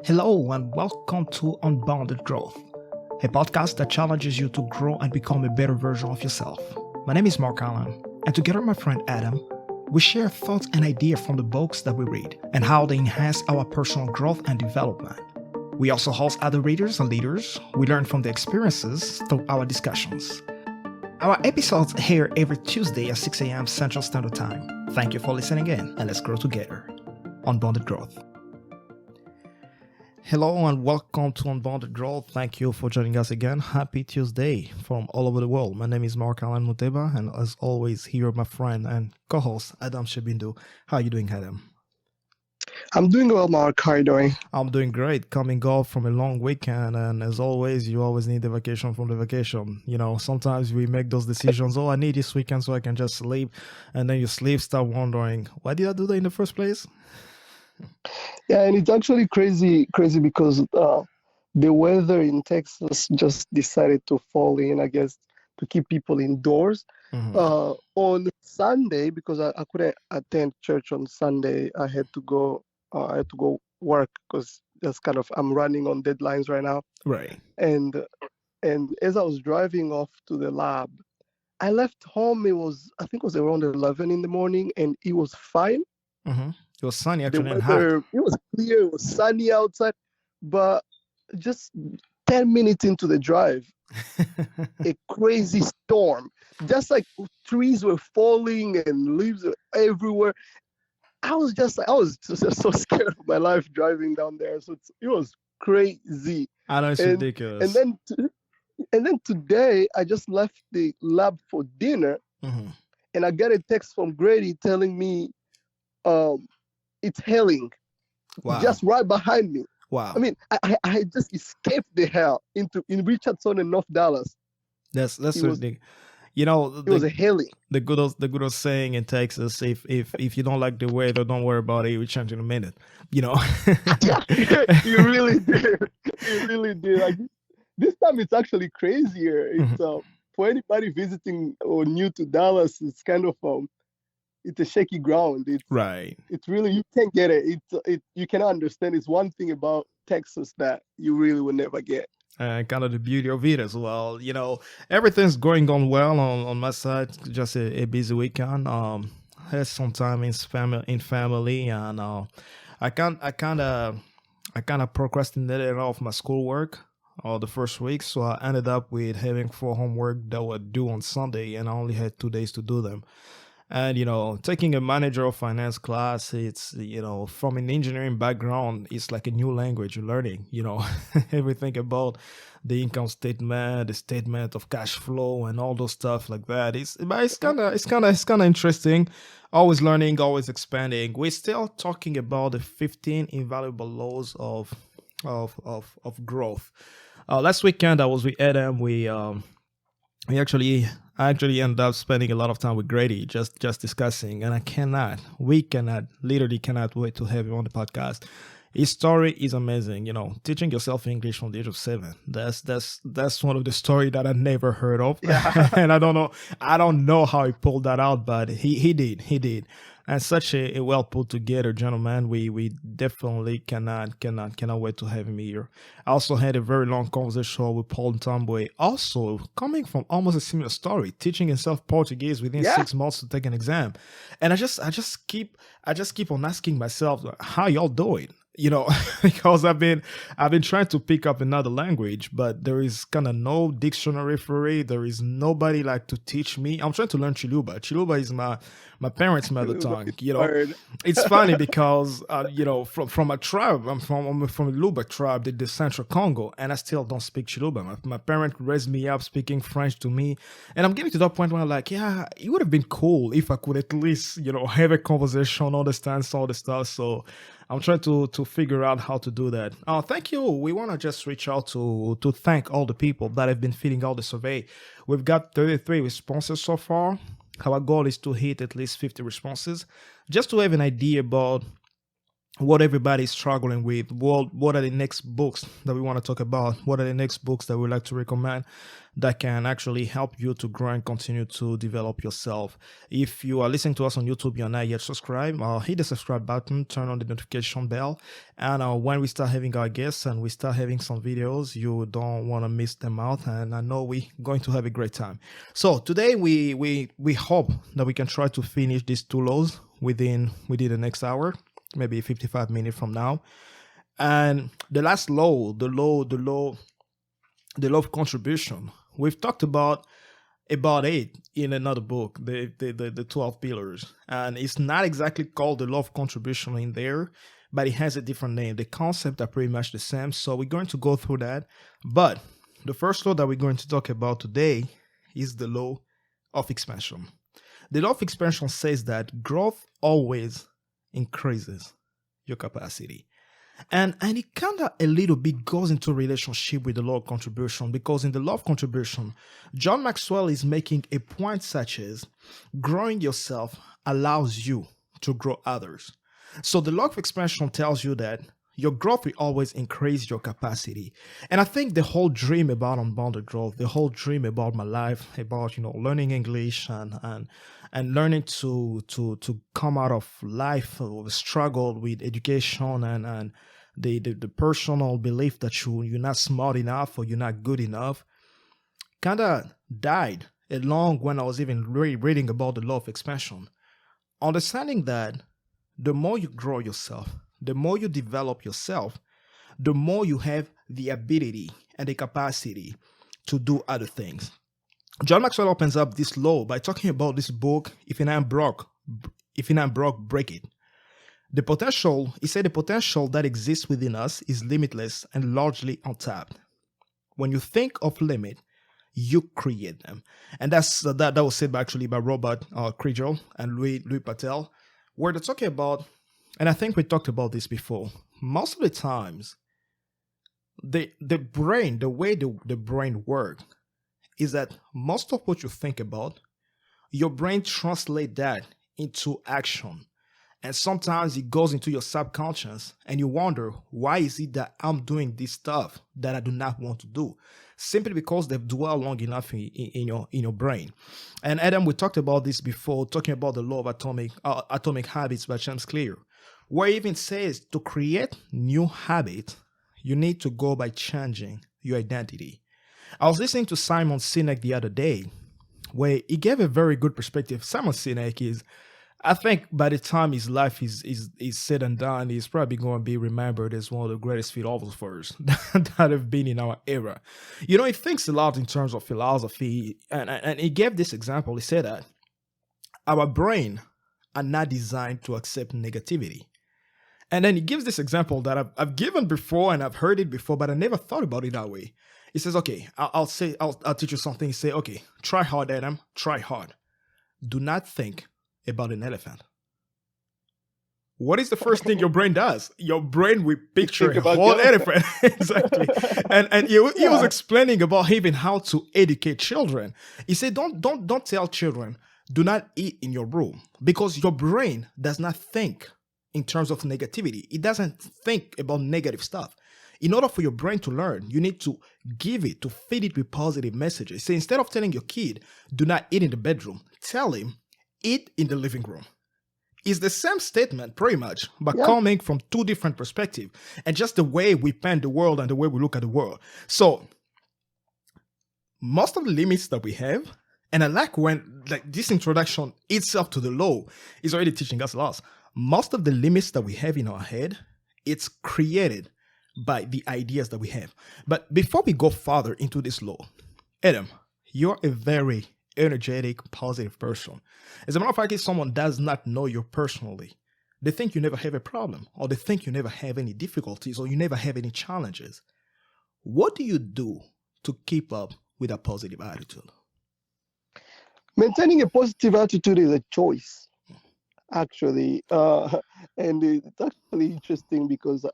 Hello and welcome to Unbounded Growth, a podcast that challenges you to grow and become a better version of yourself. My name is Marc-Alain, and together with my friend Adam, we share thoughts and ideas from the books that we read and how they enhance our personal growth and development. We also host other readers and leaders. We learn from their experiences through our discussions. Our episodes air every Tuesday at 6 a.m. Central Standard Time. Thank you for listening in, and let's grow together. Unbounded Growth. Hello and welcome to Unbounded Growth. Thank you for joining us again. Happy Tuesday from all over the world. My name is Marc-Alain and Adam, and as always, here my friend and co-host Adam Shebindu. How are you doing, Adam? I'm doing well, Mark. How are you doing? I'm doing great. Coming off from a long weekend, and as always, you always need the vacation from the vacation. You know, sometimes we make those decisions. Oh, I need this weekend so I can just sleep, and then you sleep, start wondering, why did I do that in the first place? Yeah, and it's actually crazy because the weather in Texas just decided to fall in, I guess, to keep people indoors. On Sunday, because I couldn't attend church on Sunday, I had to go work because that's kind of I'm running on deadlines right now. Right. And as I was driving off to the lab, I left home. I think it was around 11 in the morning, and it was fine. It was sunny The actually and weather, hot. it was clear, it was sunny outside, but just 10 minutes into the drive, a crazy storm. Just like trees were falling and leaves were everywhere. I was just so scared of my life driving down there. So it was crazy. I know it's ridiculous. And then today, I just left the lab for dinner, and I got a text from Grady telling me, it's hailing. Wow. Just right behind me. Wow. I mean, I just escaped the hell in Richardson and North Dallas. That's ridiculous. You know, It was a hailing. The good old saying in Texas, if you don't like the weather, don't worry about it. We change in a minute. You know. Yeah, you really did. You really did. Like this time, it's actually crazier. It's for anybody visiting or new to Dallas, it's kind of it's a shaky ground. It's right. It's really, you can't get it. You cannot understand. It's one thing about Texas that you really will never get. Kind of the beauty of it as well. You know, everything's going on well on my side. Just a busy weekend. Had some time in family, and I kind of procrastinated off my schoolwork the first week, so I ended up with having 4 homework that were due on Sunday, and I only had 2 days to do them. And, you know, taking a manager of finance class, it's, you know, from an engineering background, it's like a new language you're learning, you know, everything about the income statement, the statement of cash flow and all those stuff like that. It's kind of interesting. Always learning, always expanding. We're still talking about the 15 invaluable laws of growth. Last weekend I was with Adam. I actually ended up spending a lot of time with Grady, just discussing, and literally cannot wait to have him on the podcast. His story is amazing. You know, teaching yourself English from the age of 7. That's one of the story that I never heard of. Yeah. And I don't know how he pulled that out, but he did. And such a well put together gentleman. We definitely cannot wait to have him here. I also had a very long conversation with Paul Tambwe, also coming from almost a similar story, teaching himself Portuguese within 6 months to take an exam. And I just keep on asking myself, how y'all doing? You know, because I've been trying to pick up another language, but there is kind of no dictionary for it. There is nobody like to teach me. I'm trying to learn Chiluba. Chiluba is my parents' mother tongue. You know, it's funny because you know, from a tribe, I'm from a Luba tribe, the Central Congo, and I still don't speak Chiluba. My parents raised me up speaking French to me, and I'm getting to that point where I'm like, yeah, it would have been cool if I could at least, you know, have a conversation, understand some of the stuff. So I'm trying to figure out how to do that. Thank you. We want to just reach out to thank all the people that have been filling out the survey. We've got 33 responses so far. Our goal is to hit at least 50 responses, just to have an idea about what everybody's struggling with, what are the next books that we want to talk about, what are the next books that we like to recommend that can actually help you to grow and continue to develop yourself. If you are listening to us on YouTube, you're not yet subscribed, hit the subscribe button, turn on the notification bell, and when we start having our guests and we start having some videos, you don't want to miss them out, and I know we're going to have a great time. So today we hope that we can try to finish these two laws within the next hour, maybe 55 minutes from now. And the last law, the law of contribution, we've talked about it in another book, the 12 pillars. And it's not exactly called the law of contribution in there, but it has a different name. The concepts are pretty much the same. So we're going to go through that. But the first law that we're going to talk about today is the law of expansion. The law of expansion says that growth always increases your capacity. And it kind of a little bit goes into relationship with the law of contribution, because in the law of contribution, John Maxwell is making a point such as growing yourself allows you to grow others. So the law of expansion tells you that your growth will always increase your capacity. And I think the whole dream about unbounded growth, the whole dream about my life, about, learning English and learning to come out of life with struggle with education and the personal belief that you're not smart enough or you're not good enough, kind of died along when I was even reading about the law of expansion. Understanding that the more you grow yourself, the more you develop yourself, the more you have the ability and the capacity to do other things. John Maxwell opens up this law by talking about this book, If You're Not Broke, Break It. He said the potential that exists within us is limitless and largely untapped. When you think of limit, you create them. And that was said actually by Robert Krijol and Louis Patel, where they're talking about, and I think we talked about this before, most of the times, the brain, the way the brain works, is that most of what you think about, your brain translates that into action. And sometimes it goes into your subconscious and you wonder, why is it that I'm doing this stuff that I do not want to do? Simply because they've dwelled long enough in your brain. And Adam, we talked about this before, talking about the law of atomic habits by James Clear, where it even says to create new habits, you need to go by changing your identity. I was listening to Simon Sinek the other day, where he gave a very good perspective. Simon Sinek is, I think by the time his life is said and done, he's probably going to be remembered as one of the greatest philosophers that have been in our era. He thinks a lot in terms of philosophy, and he gave this example. He said that our brain are not designed to accept negativity. And then he gives this example that I've given before and I've heard it before, but I never thought about it that way. He says, okay, I'll teach you something. He say, okay, try hard, Adam, try hard. Do not think about an elephant. What is the first thing your brain does? Your brain will picture a whole elephant. Exactly. And he was explaining about even how to educate children. He said, don't tell children, do not eat in your room, because your brain does not think in terms of negativity. It doesn't think about negative stuff. In order for your brain to learn, you need to feed it with positive messages. So instead of telling your kid, do not eat in the bedroom, tell him, eat in the living room. It's the same statement pretty much, but coming from two different perspectives and just the way we paint the world and the way we look at the world. So most of the limits that we have, and I like when this introduction itself to the law is already teaching us lots. Most of the limits that we have in our head, it's created by the ideas that we have. But before we go further into this law, Adam, you're a very energetic, positive person. As a matter of fact, if someone does not know you personally, they think you never have a problem, or they think you never have any difficulties, or you never have any challenges. What do you do to keep up with a positive attitude? Maintaining a positive attitude is a choice, actually. And it's actually interesting because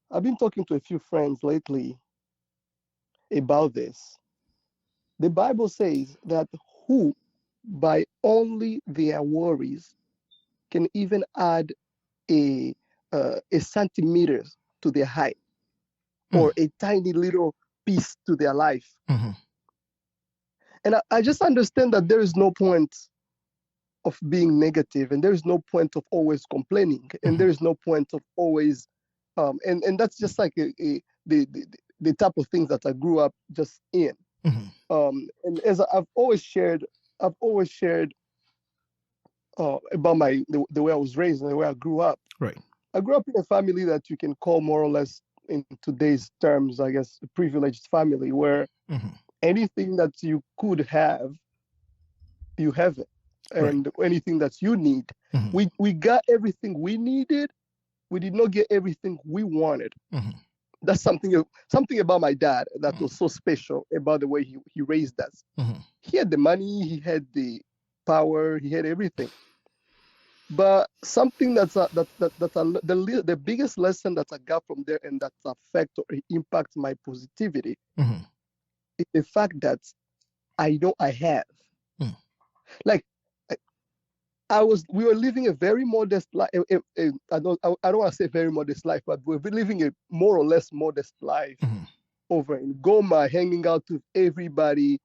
I've been talking to a few friends lately about this. The Bible says that who, by only their worries, can even add a centimeter to their height or a tiny little piece to their life. And I just understand that there is no point of being negative, and there is no point of always complaining, and there is no point of always, and that's just like the type of things that I grew up just in. And as I've always shared about the way I was raised and the way I grew up. Right. I grew up in a family that you can call more or less, in today's terms, I guess, a privileged family, where anything that you could have, you have it. And anything that you need, we got everything we needed. We did not get everything we wanted. That's something about my dad that was so special about the way he raised us. He had the money, he had the power, he had everything. But something the biggest lesson that I got from there, and that affect or impact my positivity, is the fact that I know I have. Like, we were living a very modest life. I don't want to say very modest life, but we're living a more or less modest life over in Goma, hanging out with everybody.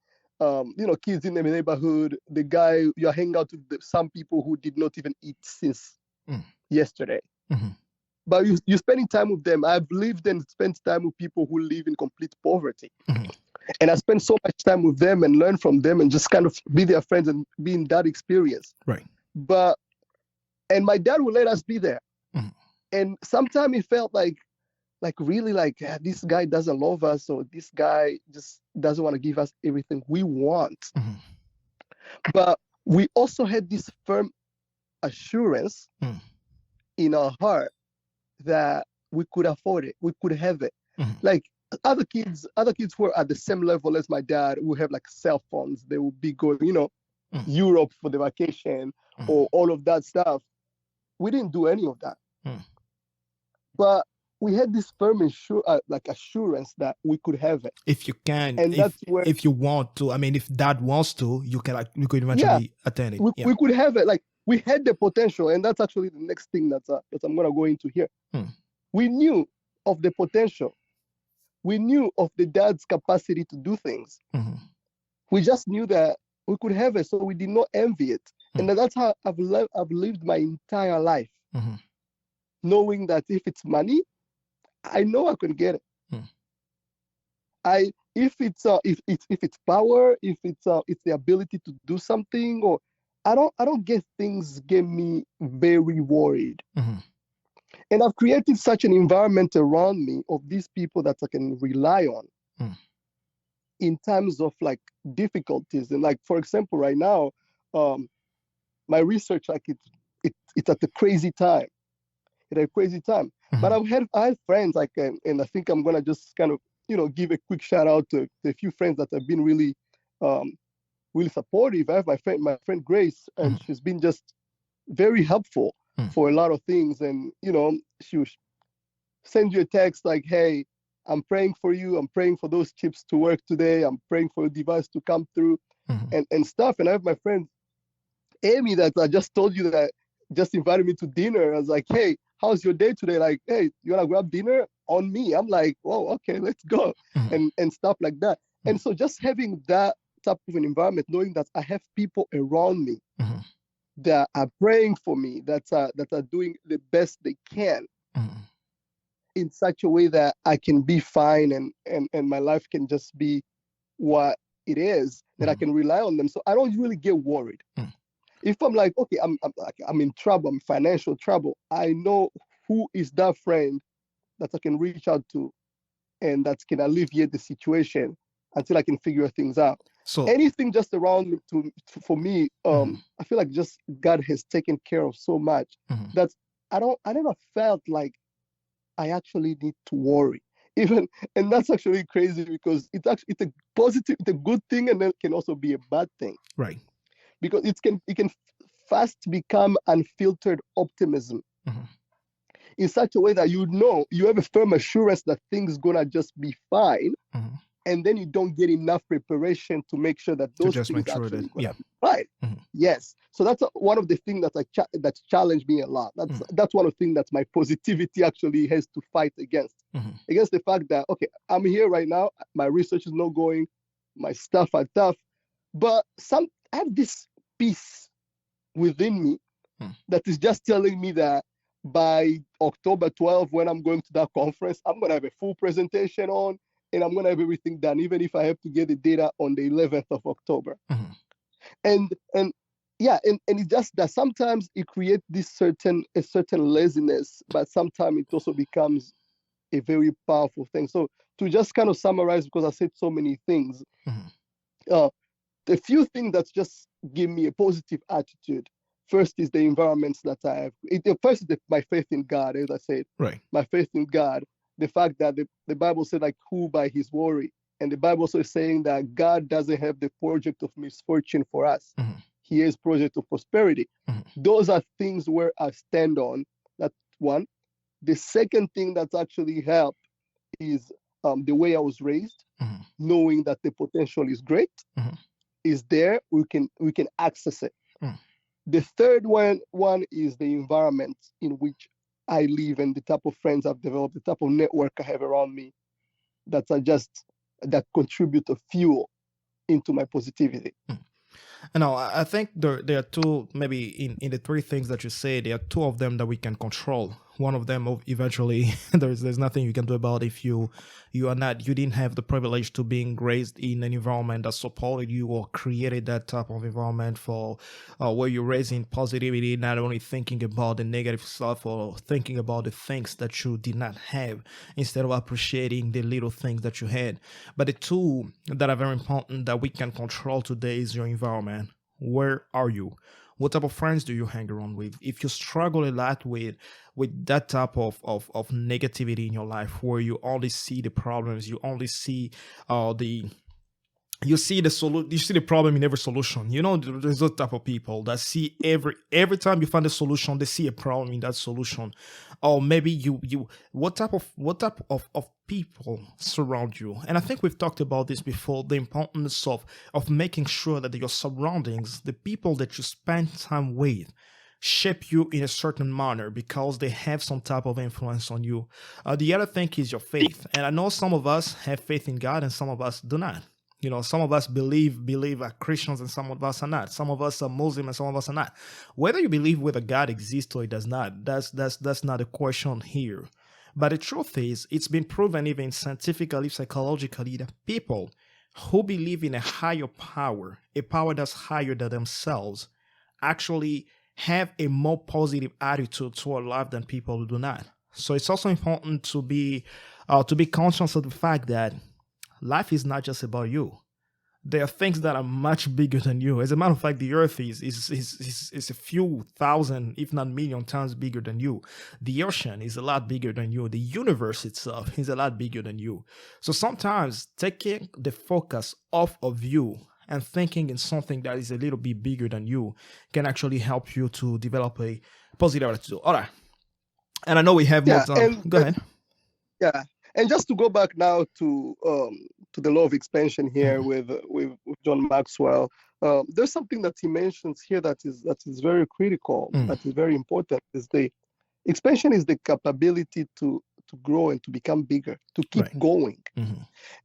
Kids in the neighborhood. The guy you're hanging out with, some people who did not even eat since yesterday. But you're spending time with them. I've lived and spent time with people who live in complete poverty. And I spent so much time with them and learn from them and just kind of be their friends and be in that experience. Right. And my dad would let us be there. And sometimes it felt like really this guy doesn't love us, or this guy just doesn't want to give us everything we want. But we also had this firm assurance in our heart that we could afford it, we could have it. Like other kids who are at the same level as my dad, who have like cell phones, they will be going, Europe for the vacation or all of that stuff. We didn't do any of that. But we had this firm assurance that we could have it. If you can, and if you want to, I mean, if dad wants to, you could eventually attain it. We could have it. Like, we had the potential, and that's actually the next thing that I'm going to go into here. We knew of the potential. We knew of the dad's capacity to do things. We just knew that we could have it, so we did not envy it. And that's how I've lived my entire life, knowing that if it's money, I know I can get it. If it's power, if it's the ability to do something, or I don't get me very worried. And I've created such an environment around me of these people that I can rely on in times of like difficulties. And like, for example, right now, my research, like it's at a crazy time. But I had friends like, and I think I'm gonna just kind of give a quick shout out to a few friends that have been really really supportive. I have my friend Grace, and she's been just very helpful for a lot of things. And she will send you a text like, hey, I'm praying for you, I'm praying for those chips to work today, I'm praying for a device to come through, and stuff. And I have my friend Amy that I just told you that just invited me to dinner. I was like, hey, how's your day today? Like, hey, you wanna grab dinner? On me. I'm like, oh, okay, let's go. And stuff like that. And so just having that type of an environment, knowing that I have people around me that are praying for me, that are doing the best they can in such a way that I can be fine and my life can just be what it is, that I can rely on them. So I don't really get worried. If I'm like, okay, I'm in trouble, I'm in financial trouble, I know who is that friend that I can reach out to and that can alleviate the situation until I can figure things out. So anything just around me for me, I feel like just God has taken care of so much that I never felt like I actually need to worry. And that's actually crazy, because it's a positive, it's a good thing, and then it can also be a bad thing. Right. Because it can fast become unfiltered optimism in such a way that you have a firm assurance that things gonna just be fine, and then you don't get enough preparation to make sure that To those just things make sure actually that, gonna yeah. be right. Mhm. Yes. So that's one of the things that's challenged me a lot. That's one of the things that my positivity actually has to fight against. Against the fact that, okay, I'm here right now, my research is not going, my stuff are tough, but I have this peace within me that is just telling me that by October 12th, when I'm going to that conference, I'm going to have a full presentation on, and I'm going to have everything done, even if I have to get the data on the 11th of October. And yeah, and it's just that sometimes it creates a certain laziness, but sometimes it also becomes a very powerful thing. So to just kind of summarize, because I said so many things, the few things that just give me a positive attitude. First is the environments that I have. First is my faith in God, as I said. Right. My faith in God. The fact that the Bible said, like, who by his worry. And the Bible also is saying that God doesn't have the project of misfortune for us. He has project of prosperity. Those are things where I stand on. That's one. The second thing that's actually helped is the way I was raised, knowing that the potential is great, is there, we can access it. The third one is the environment in which I live and the type of friends I've developed, the type of network I have around me that contribute a fuel into my positivity. No, I think there are two, maybe in the three things that you say, there are two of them that we can control. One of them, eventually, there's nothing you can do about if you didn't have the privilege to being raised in an environment that supported you or created that type of environment for where you're raising positivity, not only thinking about the negative stuff or thinking about the things that you did not have instead of appreciating the little things that you had. But the two that are very important that we can control today is your environment. Where are you? What type of friends do you hang around with? If you struggle a lot with that type of negativity in your life, where you only see the problems, you only see you see the problem in every solution. There's those type of people that see every time you find a solution, they see a problem in that solution. Or maybe what type of people surround you. And I think we've talked about this before, the importance of making sure that your surroundings, the people that you spend time with, shape you in a certain manner because they have some type of influence on you. The other thing is your faith. And I know some of us have faith in God and some of us do not. Some of us believe are Christians and some of us are not. Some of us are Muslim and some of us are not. Whether you believe whether God exists or it does not, that's not a question here. But the truth is, it's been proven even scientifically, psychologically, that people who believe in a higher power, a power that's higher than themselves, actually have a more positive attitude toward life than people who do not. So it's also important to be conscious of the fact that life is not just about you. There are things that are much bigger than you. As a matter of fact, the earth is a few thousand, if not million times bigger than you. The ocean is a lot bigger than you. The universe itself is a lot bigger than you. So sometimes taking the focus off of you and thinking in something that is a little bit bigger than you can actually help you to develop a positive attitude. All right. And I know we have more time. Go ahead. Yeah. And just to go back now to the law of expansion here with John Maxwell, there's something that he mentions here that is very critical, that is very important. Is the expansion is the capability to grow and to become bigger, to keep going,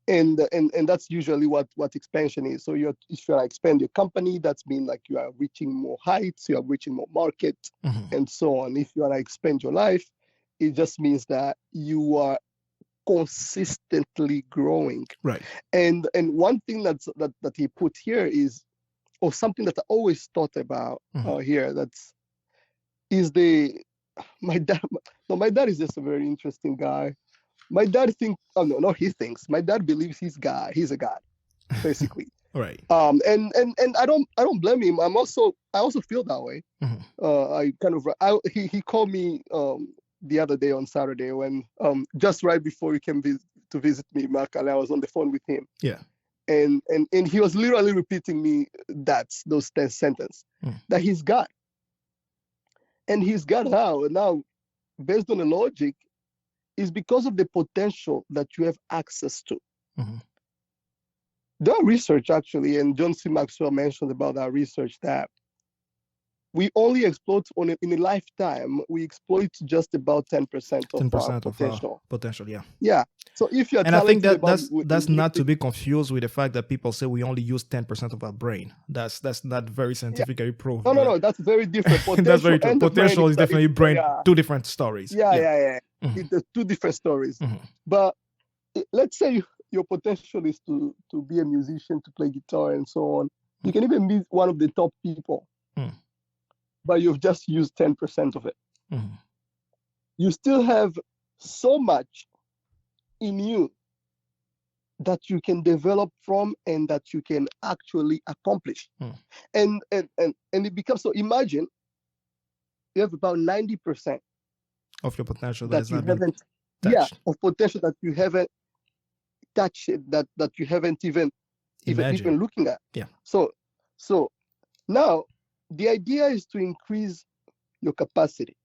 and that's usually what expansion is. So if you expand your company, that's mean like you are reaching more heights, you are reaching more market, and so on. If you want to expand your life, it just means that you are consistently growing. Right. And one thing that he put here is, or something that I always thought about here, my dad. No, my dad is just a very interesting guy. My dad he thinks. My dad believes he's God. He's a God, basically. Right. And I don't blame him. I also feel that way. He called me the other day on Saturday when just right before he came to visit me, Marc-Alain, I was on the phone with him. Yeah. And he was literally repeating me those 10 sentences that he's God. And he's God how? And now, based on the logic, is because of the potential that you have access to. There are research actually, and John Maxwell mentioned about that research that we only exploit in a lifetime, we exploit just about 10% of our 10% of potential. potential, yeah. Yeah. So if you're and I think talented that about that's not to be confused with the fact that people say we only use 10% of our brain. That's not very scientifically proved. No, that's very different. Potential that's very true. and the Potential brain is definitely brain, yeah. two different stories. Yeah. Mm-hmm. It's two different stories. Mm-hmm. But let's say your potential is to be a musician, to play guitar and so on. You can even be one of the top people, but you've just used 10% of it. You still have so much in you that you can develop from and that you can actually accomplish. And it becomes, so imagine you have about 90% of your potential that you haven't touched. Of potential that you haven't touched, that you haven't even looking at. So now the idea is to increase your capacity.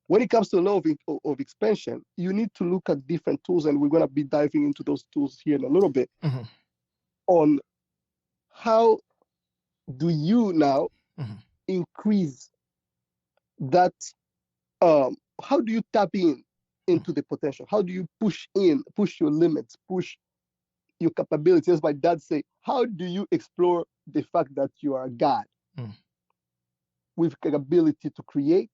When it comes to the law of expansion, you need to look at different tools, and we're going to be diving into those tools here in a little bit, on how do you now increase that, how do you tap into the potential? How do you push your limits, push your capabilities? As my dad say, how do you explore the fact that you are God with capability to create,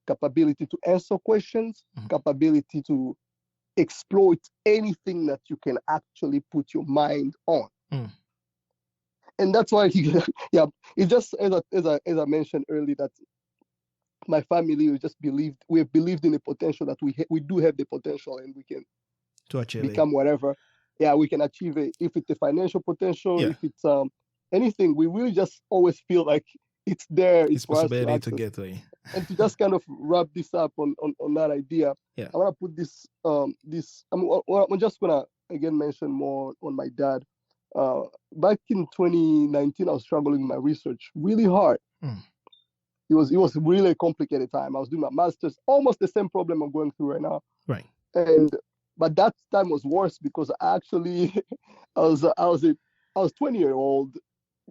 capability to answer questions, capability to exploit anything that you can actually put your mind on. And that's why it just, as I mentioned earlier, that my family we have believed in the potential, that we do have the potential, and we can become whatever. Yeah, we can achieve it. If it's the financial potential, if it's anything, we really just always feel like it's there. It's for us to get to it. And to just kind of wrap this up on that idea, I want to put this I'm just gonna again mention more on my dad. Back in 2019, I was struggling with my research really hard. It was really a complicated time. I was doing my master's, almost the same problem I'm going through right now. Right. But that time was worse because actually I was 20-year-old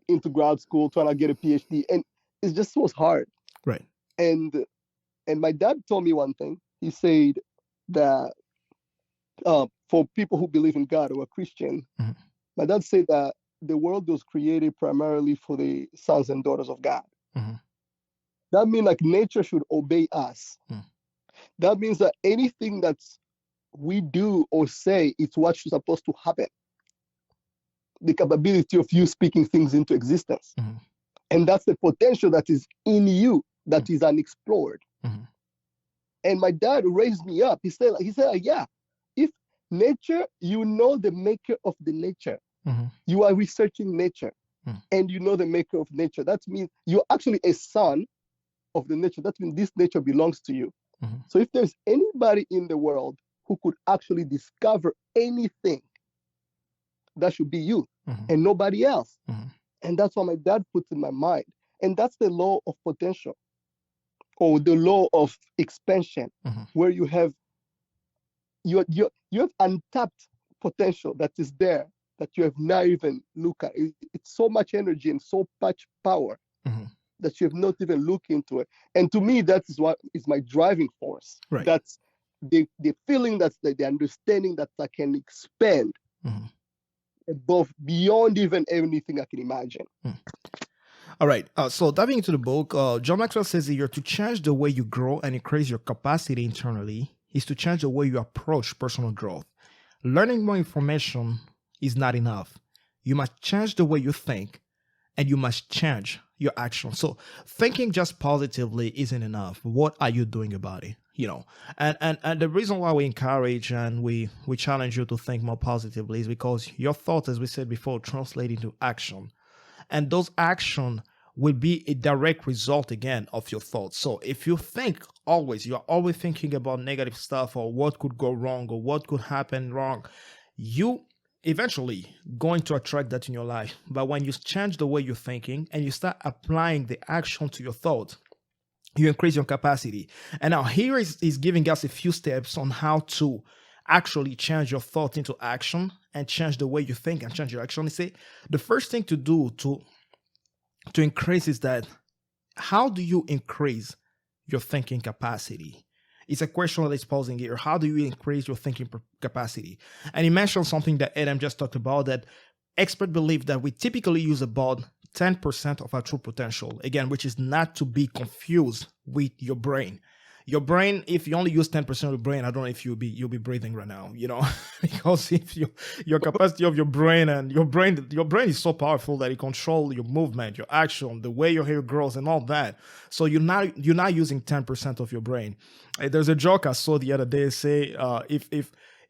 into grad school trying to get a PhD, and it just was hard. Right. And my dad told me one thing. He said that for people who believe in God or are Christian, my dad said that the world was created primarily for the sons and daughters of God. That means like nature should obey us. That means that anything that we do or say, it's what's supposed to happen. The capability of you speaking things into existence. And that's the potential that is in you, that is unexplored. And my dad raised me up. He said, yeah, if nature, you know the maker of the nature. You are researching nature, and you know the maker of nature. That means you're actually a son of the nature. That means this nature belongs to you. So if there's anybody in the world who could actually discover anything, that should be you and nobody else. And that's what my dad puts in my mind. And that's the law of potential, or the law of expansion, where you have untapped potential that is there, that you have not even looked at. It's so much energy and so much power that you have not even looked into it. And to me, that is what is my driving force. Right. That's the feeling, that's the understanding that I can expand above, beyond even anything I can imagine. All right. So diving into the book, John Maxwell says that you're to change the way you grow and increase your capacity internally is to change the way you approach personal growth. Learning more information is not enough. You must change the way you think, and you must change your action. So thinking just positively isn't enough. What are you doing about it? And the reason why we encourage and we challenge you to think more positively is because your thoughts, as we said before, translate into action. And those actions will be a direct result, again, of your thoughts. So if you think you're always thinking about negative stuff or what could go wrong or what could happen wrong, you eventually going to attract that in your life. But when you change the way you're thinking and you start applying the action to your thoughts, you increase your capacity. And now here is giving us a few steps on how to actually change your thought into action and change the way you think and change your action. He say the first thing to do to increase is that how do you increase your thinking capacity? It's a question that is posing here. How do you increase your thinking capacity? And he mentioned something that Adam just talked about, that experts believe that we typically use about 10% of our true potential, again, which is not to be confused with your brain. Your brain, if you only use 10% of your brain, I don't know if you'll be breathing right now, because if your capacity of your brain is so powerful that it controls your movement, your action, the way your hair grows, and all that. So you're not using 10% of your brain. There's a joke I saw the other day say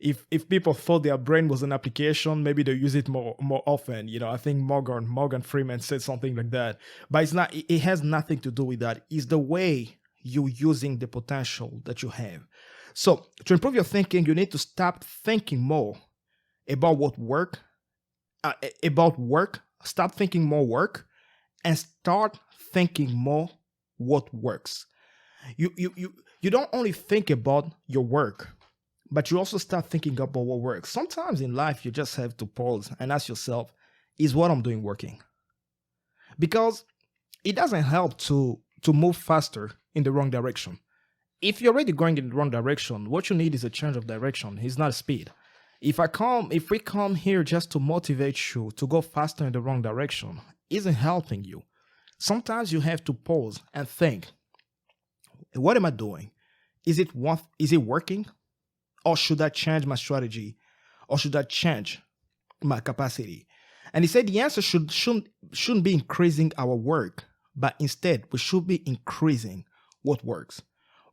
if people thought their brain was an application, maybe they use it more often. I think Morgan Freeman said something like that. But it's not. It has nothing to do with that. It's the way you're using the potential that you have. So to improve your thinking, you need to stop thinking more about work. Stop thinking more work, and start thinking more what works. You don't only think about your work, but you also start thinking about what works. Sometimes in life, you just have to pause and ask yourself, is what I'm doing working? Because it doesn't help to move faster in the wrong direction. If you're already going in the wrong direction, what you need is a change of direction. It's not speed. If we come here just to motivate you to go faster in the wrong direction, isn't helping you. Sometimes you have to pause and think, what am I doing? Is it working? Or should I change my strategy? Or should I change my capacity? And he said the answer shouldn't be increasing our work, but instead we should be increasing what works.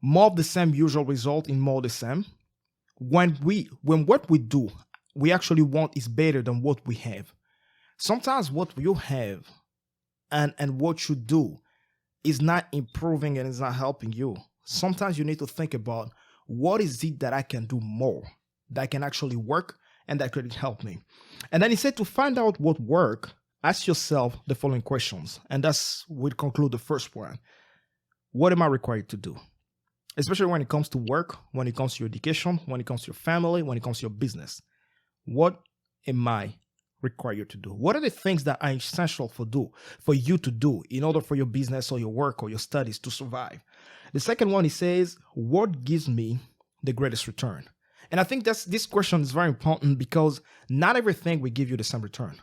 More of the same usual result in more of the same. When what we do, we actually want is better than what we have. Sometimes what you have and what you do is not improving and is not helping you. Sometimes you need to think about, what is it that I can do more, that can actually work and that could help me? And then he said to find out what works, ask yourself the following questions. And that's would conclude the first one. What am I required to do? Especially when it comes to work, when it comes to your education, when it comes to your family, when it comes to your business. What am I required to do? What are the things that are essential for you to do in order for your business or your work or your studies to survive? The second one, he says, what gives me the greatest return? And I think this question is very important because not everything will give you the same return.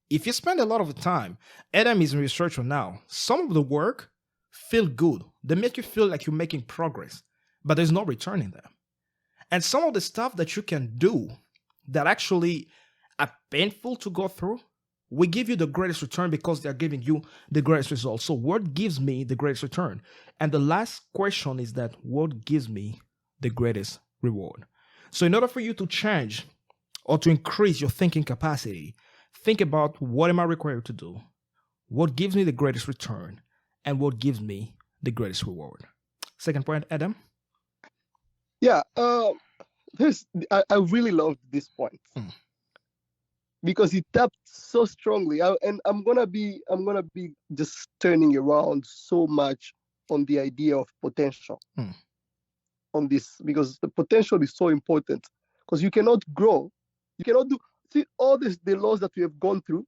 If you spend a lot of the time, Adam is a researcher now, some of the work feel good. They make you feel like you're making progress, but there's no return in them. And some of the stuff that you can do that actually are painful to go through will give you the greatest return because they're giving you the greatest result. So what gives me the greatest return? And the last question is that what gives me the greatest reward? So in order for you to change or to increase your thinking capacity, think about, what am I required to do? What gives me the greatest return? And what gives me the greatest reward? Second point, Adam? Yeah, I really loved this point. Because it tapped so strongly, and I'm gonna be just turning around so much on the idea of potential on this, because the potential is so important. Because you cannot grow, you cannot see all the laws that we have gone through.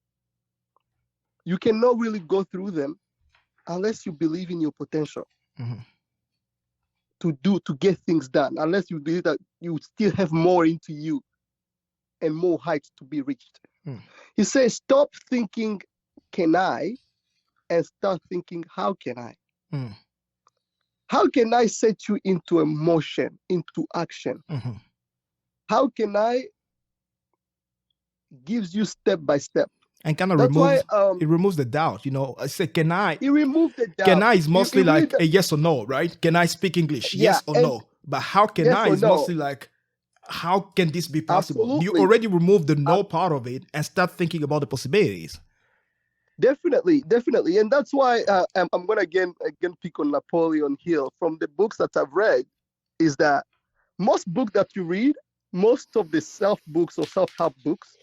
You cannot really go through them unless you believe in your potential to get things done. Unless you believe that you still have more into you and more heights to be reached. He says, stop thinking, can I? And start thinking, how can I? How can I set you into a motion, into action? How can I gives you step by step? And kind of it removes the doubt. I say, can I? It removes the doubt. Can I is mostly like a yes or no, right? Can I speak English? Yes or no. But how can I is mostly like, how can this be possible? Absolutely. You already remove the no part of it and start thinking about the possibilities. Definitely. And that's why I'm going to again pick on Napoleon Hill. From the books that I've read, is that most books that you read, most of the self books or self-help books,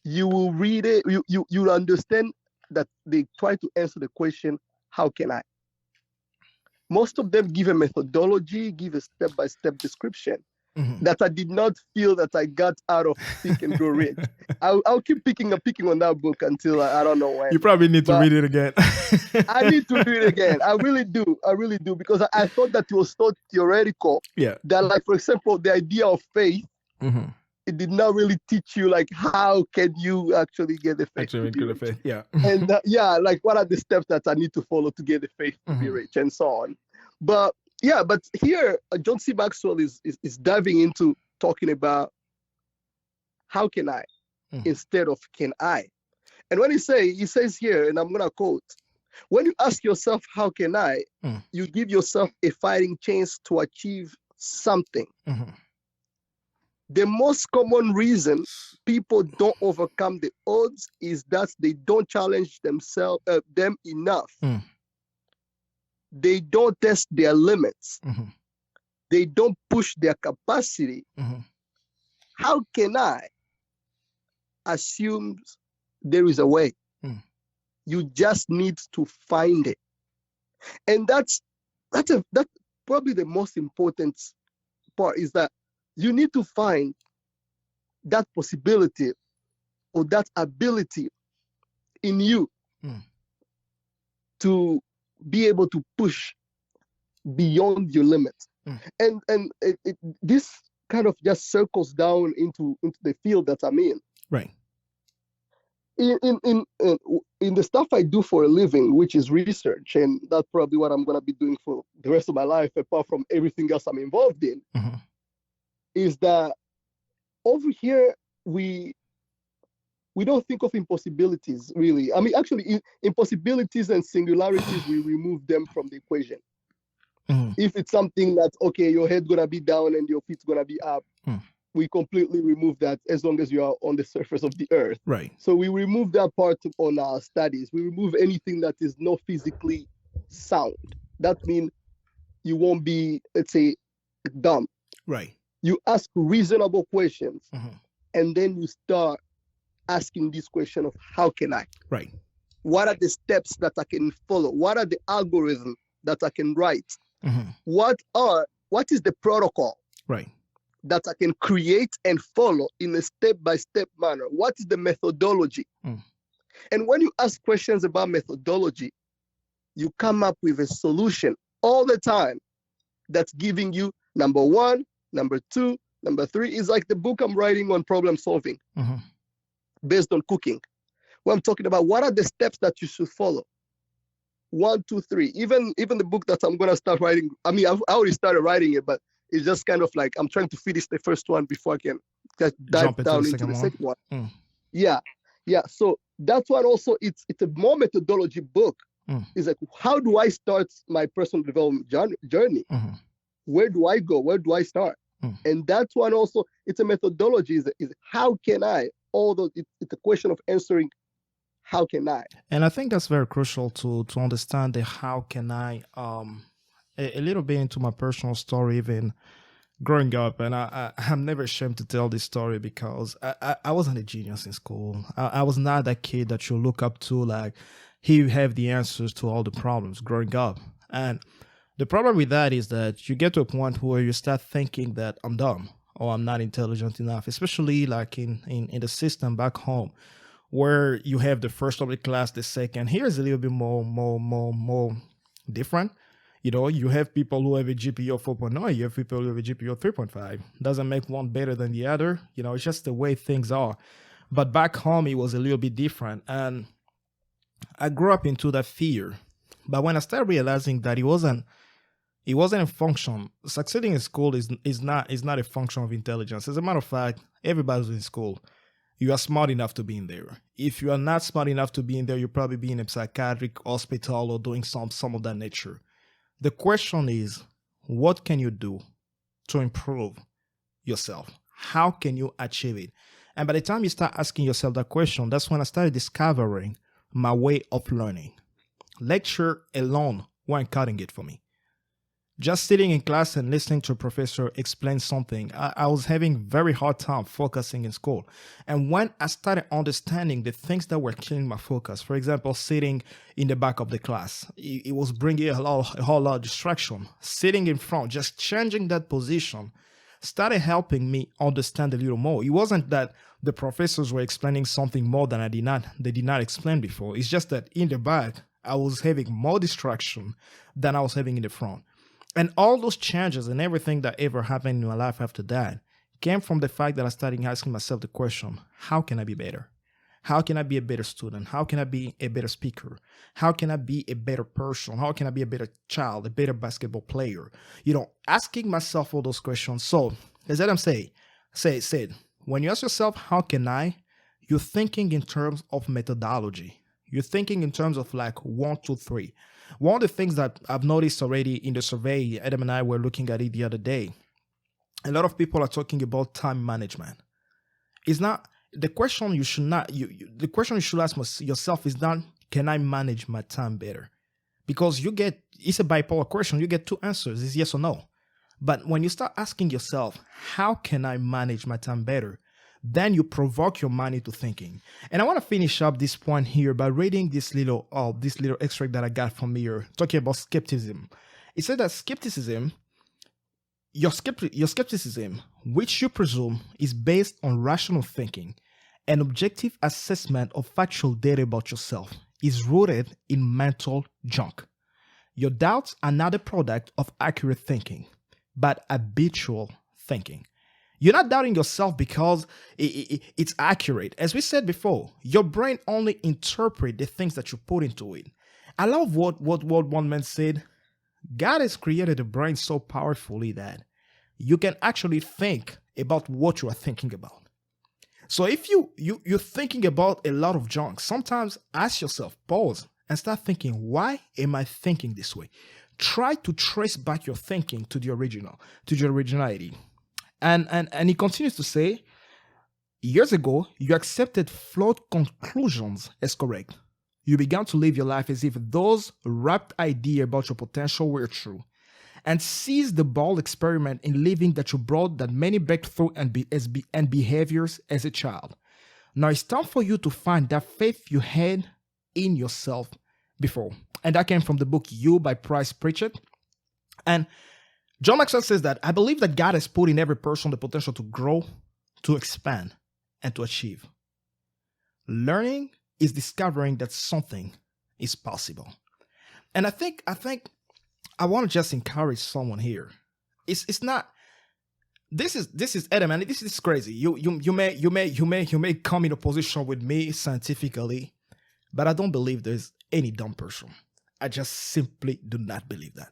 you will read it, you'll understand that they try to answer the question, how can I? Most of them give a methodology, give a step-by-step description. that I did not feel that I got out of Think and Grow Rich. I'll keep picking on that book until I don't know when. You probably need to read it again. I need to read it again. I really do, because I thought that it was so theoretical. Yeah. That, like, for example, the idea of faith, it did not really teach you, like, how can you actually get the faith to be rich. Yeah. And like, what are the steps that I need to follow to get the faith to be rich, and so on. But here John C. Maxwell is diving into talking about how can I instead of can I. And when he says here, and I'm gonna quote, when you ask yourself how can I, you give yourself a fighting chance to achieve something. The most common reason people don't overcome the odds is that they don't challenge them enough. They don't test their limits. They don't push their capacity. How can I assume there is a way? You just need to find it. And that's probably the most important part, is that you need to find that possibility or that ability in you to be able to push beyond your limits. And this kind of just circles down into the field that I'm in. Right. In the stuff I do for a living, which is research, and that's probably what I'm going to be doing for the rest of my life, apart from everything else I'm involved in, is that over here we don't think of impossibilities, really. I mean, actually, impossibilities and singularities, we remove them from the equation. If it's something that, okay, your head gonna be down and your feet's gonna be up, we completely remove that as long as you are on the surface of the earth. Right. So we remove that part on our studies. We remove anything that is not physically sound. That means you won't be, let's say, dumb. Right. You ask reasonable questions, and then you start asking this question of how can I? Right. What are the steps that I can follow? What are the algorithms that I can write? What is the protocol? Right. That I can create and follow in a step-by-step manner? What is the methodology? And when you ask questions about methodology, you come up with a solution all the time that's giving you number one, number two, number three. Is like the book I'm writing on problem solving based on cooking, where I'm talking about what are the steps that you should follow. 1, 2, 3. Even the book that I'm going to start writing, I mean, I already started writing it, but it's just kind of like I'm trying to finish the first one before I can dive down into the second one. Yeah. So that's one also, it's a more methodology book. It's like, how do I start my personal development journey? Where do I go? Where do I start? And that one also, it's a methodology. Is how can I? Although it's a question of answering, how can I? And I think that's very crucial to understand the how can I. A little bit into my personal story, even growing up, and I'm never ashamed to tell this story because I wasn't a genius in school. I was not that kid that you look up to, like he have the answers to all the problems growing up. And the problem with that is that you get to a point where you start thinking that I'm dumb or I'm not intelligent enough, especially like in the system back home where you have the first of the class, the second. Here's a little bit more different. You know, you have people who have a GPA of 4.9, you have people who have a GPA of 3.5. Doesn't make one better than the other. You know, it's just the way things are. But back home, it was a little bit different. And I grew up into that fear. But when I started realizing that it wasn't a function, succeeding in school is not a function of intelligence. As a matter of fact, everybody's in school. You are smart enough to be in there. If you are not smart enough to be in there, you'll probably be in a psychiatric hospital or doing some of that nature. The question is, what can you do to improve yourself? How can you achieve it? And by the time you start asking yourself that question, that's when I started discovering my way of learning. Lecture alone weren't cutting it for me. Just sitting in class and listening to a professor explain something, I was having very hard time focusing in school. And when I started understanding the things that were killing my focus, for example, sitting in the back of the class, it was bringing a whole lot of distraction. Sitting in front, just changing that position started helping me understand a little more. It wasn't that the professors were explaining something more than they did not explain before. It's just that in the back, I was having more distraction than I was having in the front. And all those changes and everything that ever happened in my life after that came from the fact that I started asking myself the question, how can I be better? How can I be a better student? How can I be a better speaker? How can I be a better person? How can I be a better child, a better basketball player? Asking myself all those questions. So, as Adam said, when you ask yourself, how can I? You're thinking in terms of methodology. You're thinking in terms of like 1, 2, 3. One of the things that I've noticed already in the survey, Adam and I were looking at it the other day. A lot of people are talking about time management. It's not the question you should not. The question you should ask yourself is not, can I manage my time better? Because it's a bipolar question. You get 2 answers. It's yes or no. But when you start asking yourself, how can I manage my time better? Then you provoke your mind into thinking. And I want to finish up this point here by reading this little extract that I got from here, talking about skepticism. It said that your skepticism, which you presume is based on rational thinking and objective assessment of factual data about yourself, is rooted in mental junk. Your doubts are not a product of accurate thinking, but habitual thinking. You're not doubting yourself because it's accurate. As we said before, your brain only interprets the things that you put into it. I love what one man said. God has created the brain so powerfully that you can actually think about what you are thinking about. So if you're thinking about a lot of junk, sometimes ask yourself, pause, and start thinking, why am I thinking this way? Try to trace back your thinking to the originality. And he continues to say, years ago, you accepted flawed conclusions as correct. You began to live your life as if those wrapped ideas about your potential were true, and seized the bold experiment in living that you brought that many breakthrough and behaviors as a child. Now it's time for you to find that faith you had in yourself before. And that came from the book You by Price Pritchett. And John Maxwell says that I believe that God has put in every person the potential to grow, to expand, and to achieve. Learning is discovering that something is possible. And I think I want to just encourage someone here. It's not. This is Adam, and this is crazy. You may come in a position with me scientifically, but I don't believe there's any dumb person. I just simply do not believe that.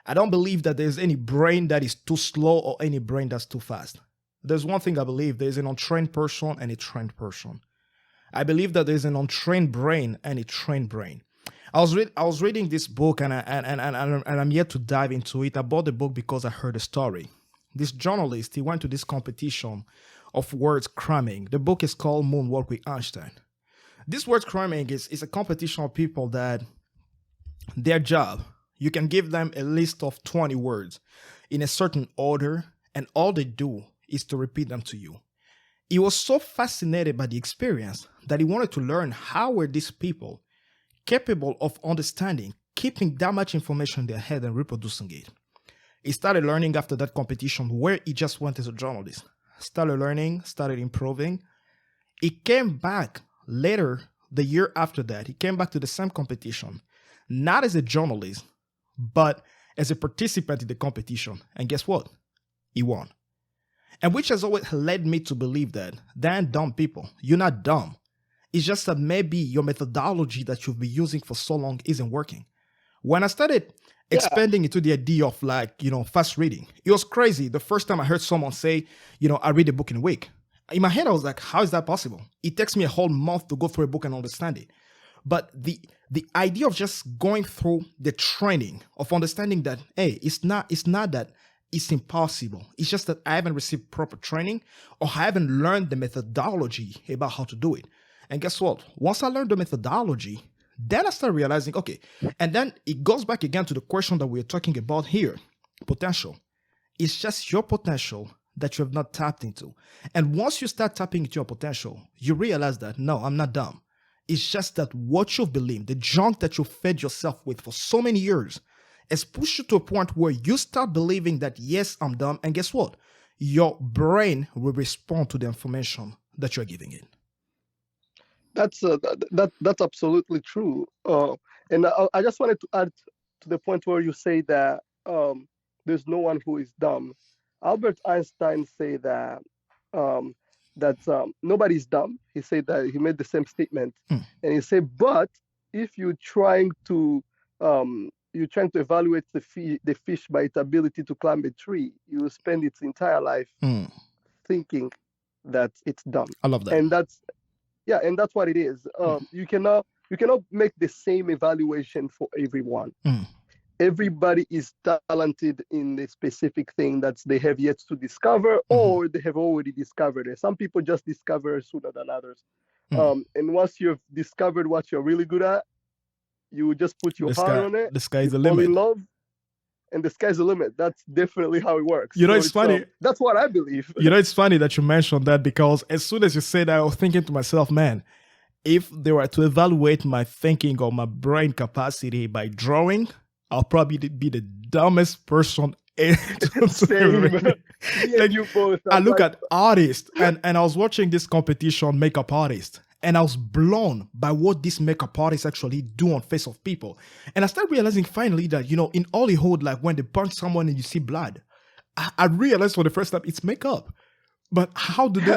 I don't believe that there's any brain that is too slow or any brain that's too fast. There's one thing I believe: there's an untrained person and a trained person. I believe that there's an untrained brain and a trained brain. I was reading this book and I'm yet to dive into it. I bought the book because I heard a story. This journalist, he went to this competition of words cramming. The book is called Moonwalk with Einstein. This words cramming is a competition of people that their job, you can give them a list of 20 words in a certain order, and all they do is to repeat them to you. He was so fascinated by the experience that he wanted to learn how were these people capable of understanding, keeping that much information in their head and reproducing it. He started learning after that competition where he just went as a journalist. Started learning, started improving. He came back later, the year after that, he came back to the same competition, not as a journalist, but as a participant in the competition. And guess what? He won. And which has always led me to believe that damn dumb people, you're not dumb. It's just that maybe your methodology that you've been using for so long isn't working. When I started expanding into the idea of fast reading, it was crazy. The first time I heard someone say, I read a book in a week. In my head, I was like, how is that possible? It takes me a whole month to go through a book and understand it. But the idea of just going through the training of understanding that, hey, it's not that it's impossible. It's just that I haven't received proper training or I haven't learned the methodology about how to do it. And guess what? Once I learned the methodology, then I started realizing, okay, and then it goes back again to the question that we're talking about here, potential. It's just your potential that you have not tapped into. And once you start tapping into your potential, you realize that, no, I'm not dumb. It's just that what you've believed, the junk that you fed yourself with for so many years, has pushed you to a point where you start believing that, yes, I'm dumb. And guess what? your brain will respond to the information that you're giving it. That's absolutely true. And I just wanted to add to the point where you say that there's no one who is dumb. Albert Einstein said that nobody's dumb. He said that he made the same statement, and he said, but if you're trying to evaluate the fish by its ability to climb a tree, you will spend its entire life thinking that it's dumb. I love that. And that's what it is. You cannot make the same evaluation for everyone. Everybody is talented in a specific thing that they have yet to discover, or they have already discovered it. Some people just discover sooner than others. And once you've discovered what you're really good at, you just put your heart on it. The sky's the fall limit. in love, and the sky's the limit. That's definitely how it works. It's funny. That's what I believe. It's funny that you mentioned that, because as soon as you said that, I was thinking to myself, man, if they were to evaluate my thinking or my brain capacity by drawing, I'll probably be the dumbest person. Same. Like, you both. I look at artists, and I was watching this competition, makeup artist, and I was blown by what these makeup artists actually do on face of people. And I started realizing finally that, in Hollywood, like when they punch someone and you see blood, I realized for the first time it's makeup. But how do they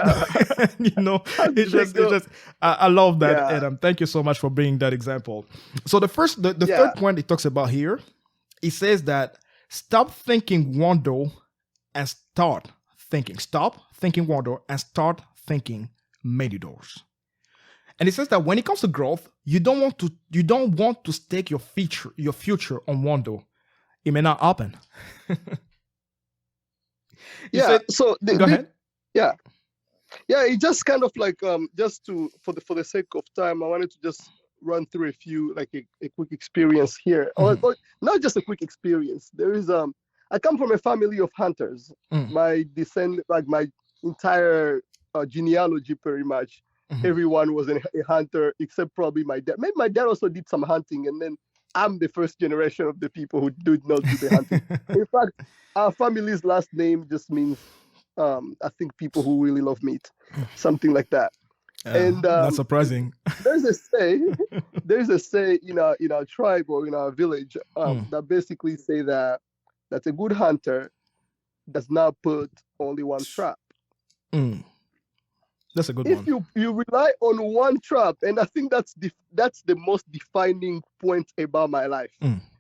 it's just I love that, Adam. Thank you so much for bringing that example. So the third point it talks about here, it says that stop thinking wonder and start thinking. Stop thinking wonder and start thinking many doors. And it says that when it comes to growth, you don't want to stake your future on wonder. It may not happen. Go ahead. Yeah, it's just kind of like for the sake of time, I wanted to just run through a few, like a quick experience here, or not just a quick experience. There is I come from a family of hunters. My entire genealogy, pretty much, everyone was a hunter except probably my dad. Maybe my dad also did some hunting, and then I'm the first generation of the people who did not do the hunting. In fact, our family's last name just means I think people who really love meat, something like that. And not surprising. There's a say in our tribe or in our village that basically say that a good hunter does not put only one trap. That's a good one. If you rely on one trap, and I think that's the most defining point about my life.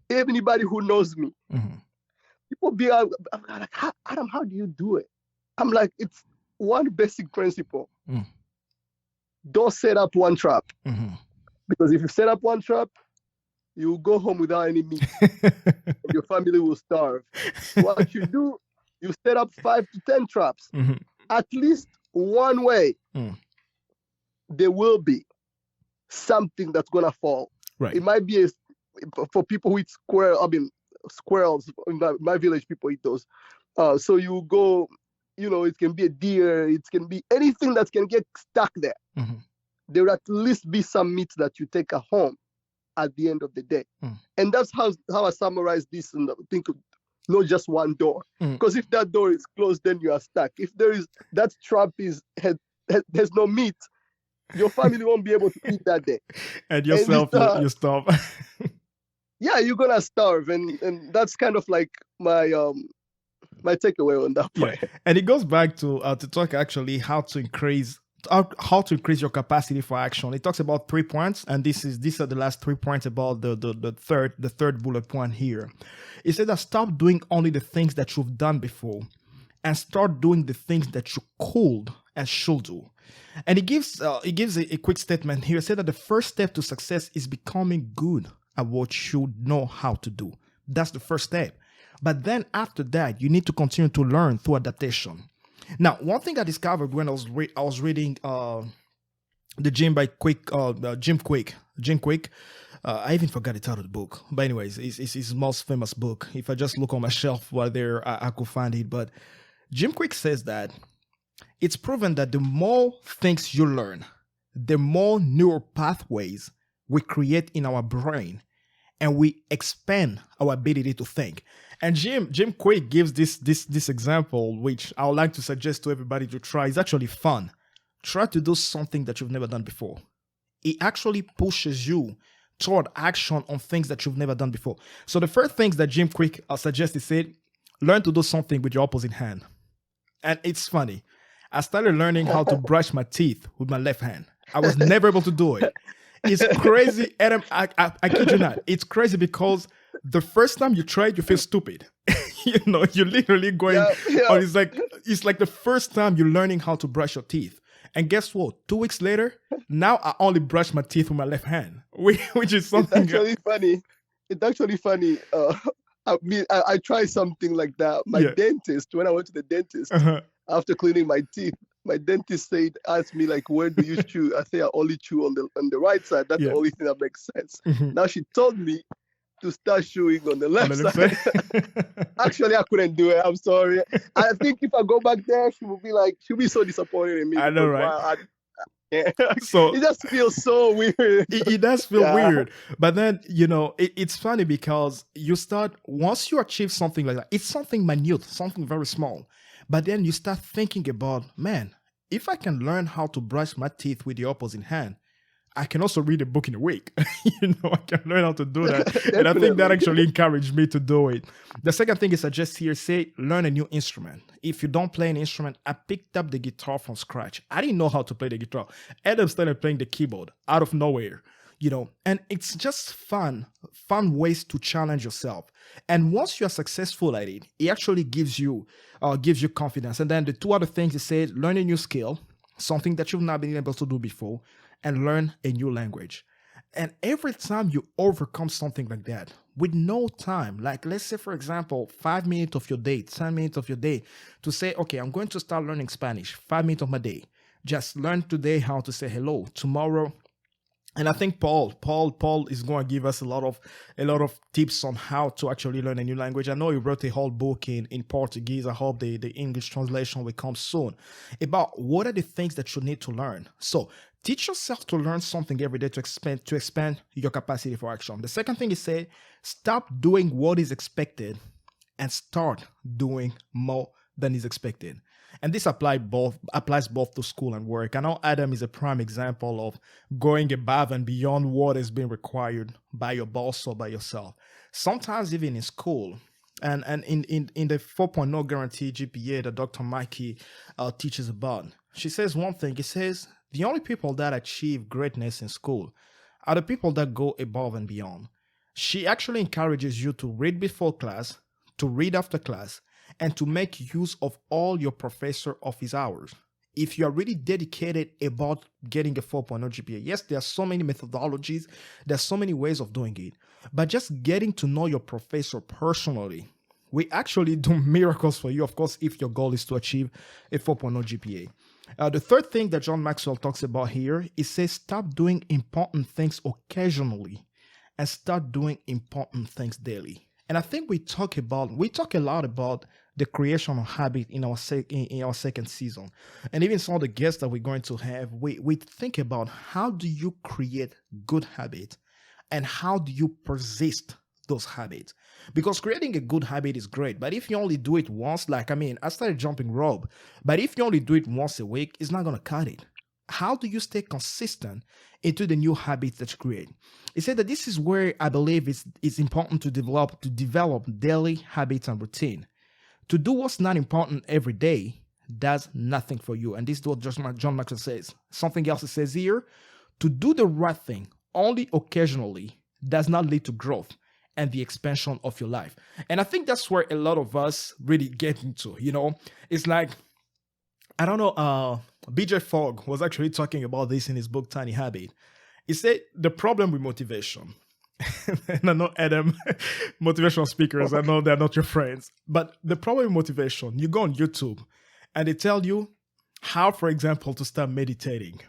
Anybody who knows me, people be like, Adam, how do you do it? I'm like, it's one basic principle. Don't set up one trap. Because if you set up one trap, you will go home without any meat. And your family will starve. What you do, you set up 5 to 10 traps. At least one way, there will be something that's going to fall. Right. It might be for people who eat squirrels. In my village, people eat those. So you go, it can be a deer, it can be anything that can get stuck there. There will at least be some meat that you take at home at the end of the day. And that's how I summarize this, and think of not just one door. Because if that door is closed, then you are stuck. If that trap has no meat, your family won't be able to eat that day. And yourself, you starve. Yeah, you're gonna starve, and that's kind of like my takeaway on that point. Yeah. And it goes back to talk actually how to increase your capacity for action. It talks about 3 points, and these are the last 3 points about the third bullet point here. It says that stop doing only the things that you've done before and start doing the things that you could and should do. And it gives a quick statement here. It said that the first step to success is becoming good at what you know how to do. That's the first step. But then after that, you need to continue to learn through adaptation. Now, one thing I discovered when I was reading the Jim Quick. I even forgot the title of the book. But anyways, it's his most famous book. If I just look on my shelf while there, I could find it. But Jim Quick says that it's proven that the more things you learn, the more neural pathways we create in our brain. and we expand our ability to think. And Jim Quick gives this example, which I would like to suggest to everybody to try. It's actually fun. Try to do something that you've never done before. It actually pushes you toward action on things that you've never done before. So the first things that Jim Quick suggested, said, learn to do something with your opposite hand. And it's funny. I started learning how to brush my teeth with my left hand. I was never able to do it. It's crazy, Adam. I kid you not. It's crazy because the first time you try it, you feel stupid. You're literally going, or it's like the first time you're learning how to brush your teeth. And guess what? 2 weeks later, now I only brush my teeth with my left hand, which is something. It's actually funny. It's actually funny. I tried something like that. My dentist, when I went to the dentist, after cleaning my teeth, my dentist asked me, like, where do you chew? I say I only chew on the right side. That's the only thing that makes sense. Now she told me to start chewing on the left side. Actually, I couldn't do it. I'm sorry. I think if I go back there, she'll be so disappointed in me. I know, right? So it just feels so weird. It does feel weird. But then, it's funny because once you achieve something like that, it's something minute, something very small. But then you start thinking about, man, if I can learn how to brush my teeth with the opposite hand, I can also read a book in a week. I can learn how to do that. And I think that actually encouraged me to do it. The second thing I suggest here, say, learn a new instrument. If you don't play an instrument, I picked up the guitar from scratch. I didn't know how to play the guitar. Adam started playing the keyboard out of nowhere. And it's just fun ways to challenge yourself. And once you are successful at it, it actually gives you confidence. And then the two other things, he said, learn a new skill, something that you've not been able to do before, and learn a new language. And every time you overcome something like that, with no time, like let's say, for example, 5 minutes of your day, 10 minutes of your day, to say, okay, I'm going to start learning Spanish, 5 minutes of my day. Just learn today how to say hello. Tomorrow, and I think Paul is going to give us a lot of tips on how to actually learn a new language. I know he wrote a whole book in Portuguese. I hope the English translation will come soon about what are the things that you need to learn. So teach yourself to learn something every day to expand your capacity for action. The second thing he said, stop doing what is expected and start doing more than is expected. And this applies both to school and work. I know Adam is a prime example of going above and beyond what has been required by your boss or by yourself. Sometimes even in school, and in the 4.0 guarantee GPA that Dr. Mikey teaches about, she says one thing. It says, the only people that achieve greatness in school are the people that go above and beyond. She actually encourages you to read before class, to read after class, and to make use of all your professor office hours. If you are really dedicated about getting a 4.0 GPA, yes, there are so many methodologies, there's so many ways of doing it, but just getting to know your professor personally, we actually do miracles for you, of course, if your goal is to achieve a 4.0 GPA. The third thing that John Maxwell talks about here, he says, stop doing important things occasionally and start doing important things daily. And I think we talk a lot about the creation of habit in our second season. And even some of the guests that we're going to have, we think about how do you create good habits and how do you persist those habits? Because creating a good habit is great, but if you only do it once, I started jumping rope, but if you only do it once a week, it's not going to cut it. How do you stay consistent into the new habits that you create? He said that this is where I believe it's important to develop daily habits and routine. To do what's not important every day does nothing for you. And this is what John Maxwell says. Something else it says here, to do the right thing only occasionally does not lead to growth and the expansion of your life. And I think that's where a lot of us really get into, It's like, I don't know, BJ Fogg was actually talking about this in his book, Tiny Habit. He said the problem with motivation, and I know Adam, motivational speakers, I know they're not your friends, but the problem with motivation, you go on YouTube and they tell you how, for example, to start meditating.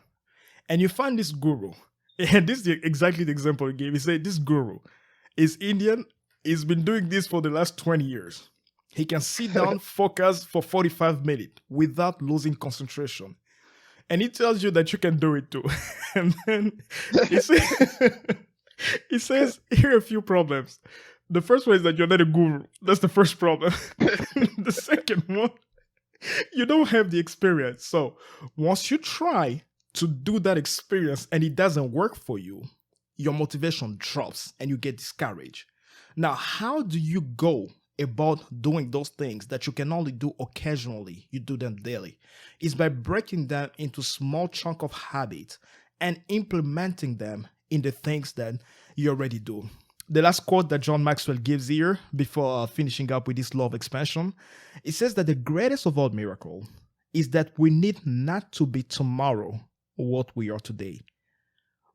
And you find this guru, and this is exactly the example he gave. He said this guru is Indian, he's been doing this for the last 20 years. He can sit down, focus for 45 minutes without losing concentration. And he tells you that you can do it too. And then It says here are a few problems. The first one is that you're not a guru. That's the first problem. The second one, you don't have the experience. So once you try to do that experience and it doesn't work for you, your motivation drops and you get discouraged. Now, how do you go about doing those things that you can only do occasionally? You do them daily. It's by breaking them into small chunk of habits and implementing them in the things that you already do. The last quote that John Maxwell gives here before finishing up with this law of expansion, it says that the greatest of all miracles is that we need not to be tomorrow what we are today,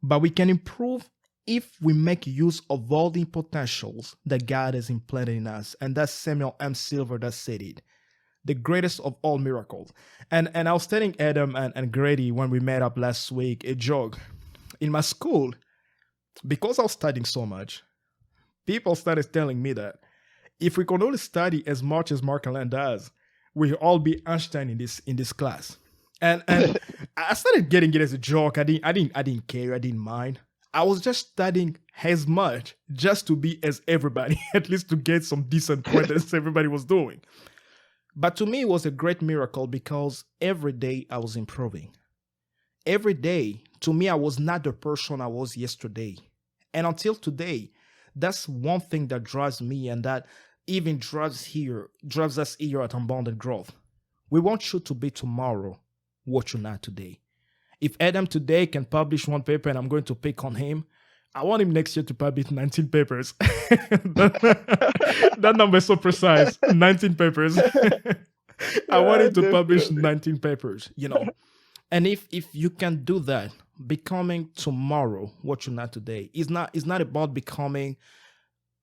but we can improve if we make use of all the potentials that God has implanted in us. And that's Samuel M. Silver that said it. The greatest of all miracles. And I was telling Adam and Grady when we met up last week a joke. In my school, because I was studying so much, people started telling me that if we could only study as much as Marc-Alain does, we'll all be Einstein in this class. And I started getting it as a joke. I didn't care. I didn't mind. I was just studying as much just to be as everybody, at least to get some decent points as everybody was doing. But to me, it was a great miracle because every day I was improving. Every day, to me, I was not the person I was yesterday. And until today, that's one thing that drives me and that even drives us here at Unbounded Growth. We want you to be tomorrow what you're not today. If Adam today can publish one paper and I'm going to pick on him, I want him next year to publish 19 papers. That number is so precise. 19 papers. I want him to publish 19 papers, And if you can do that, becoming tomorrow what you're not today, it's not about becoming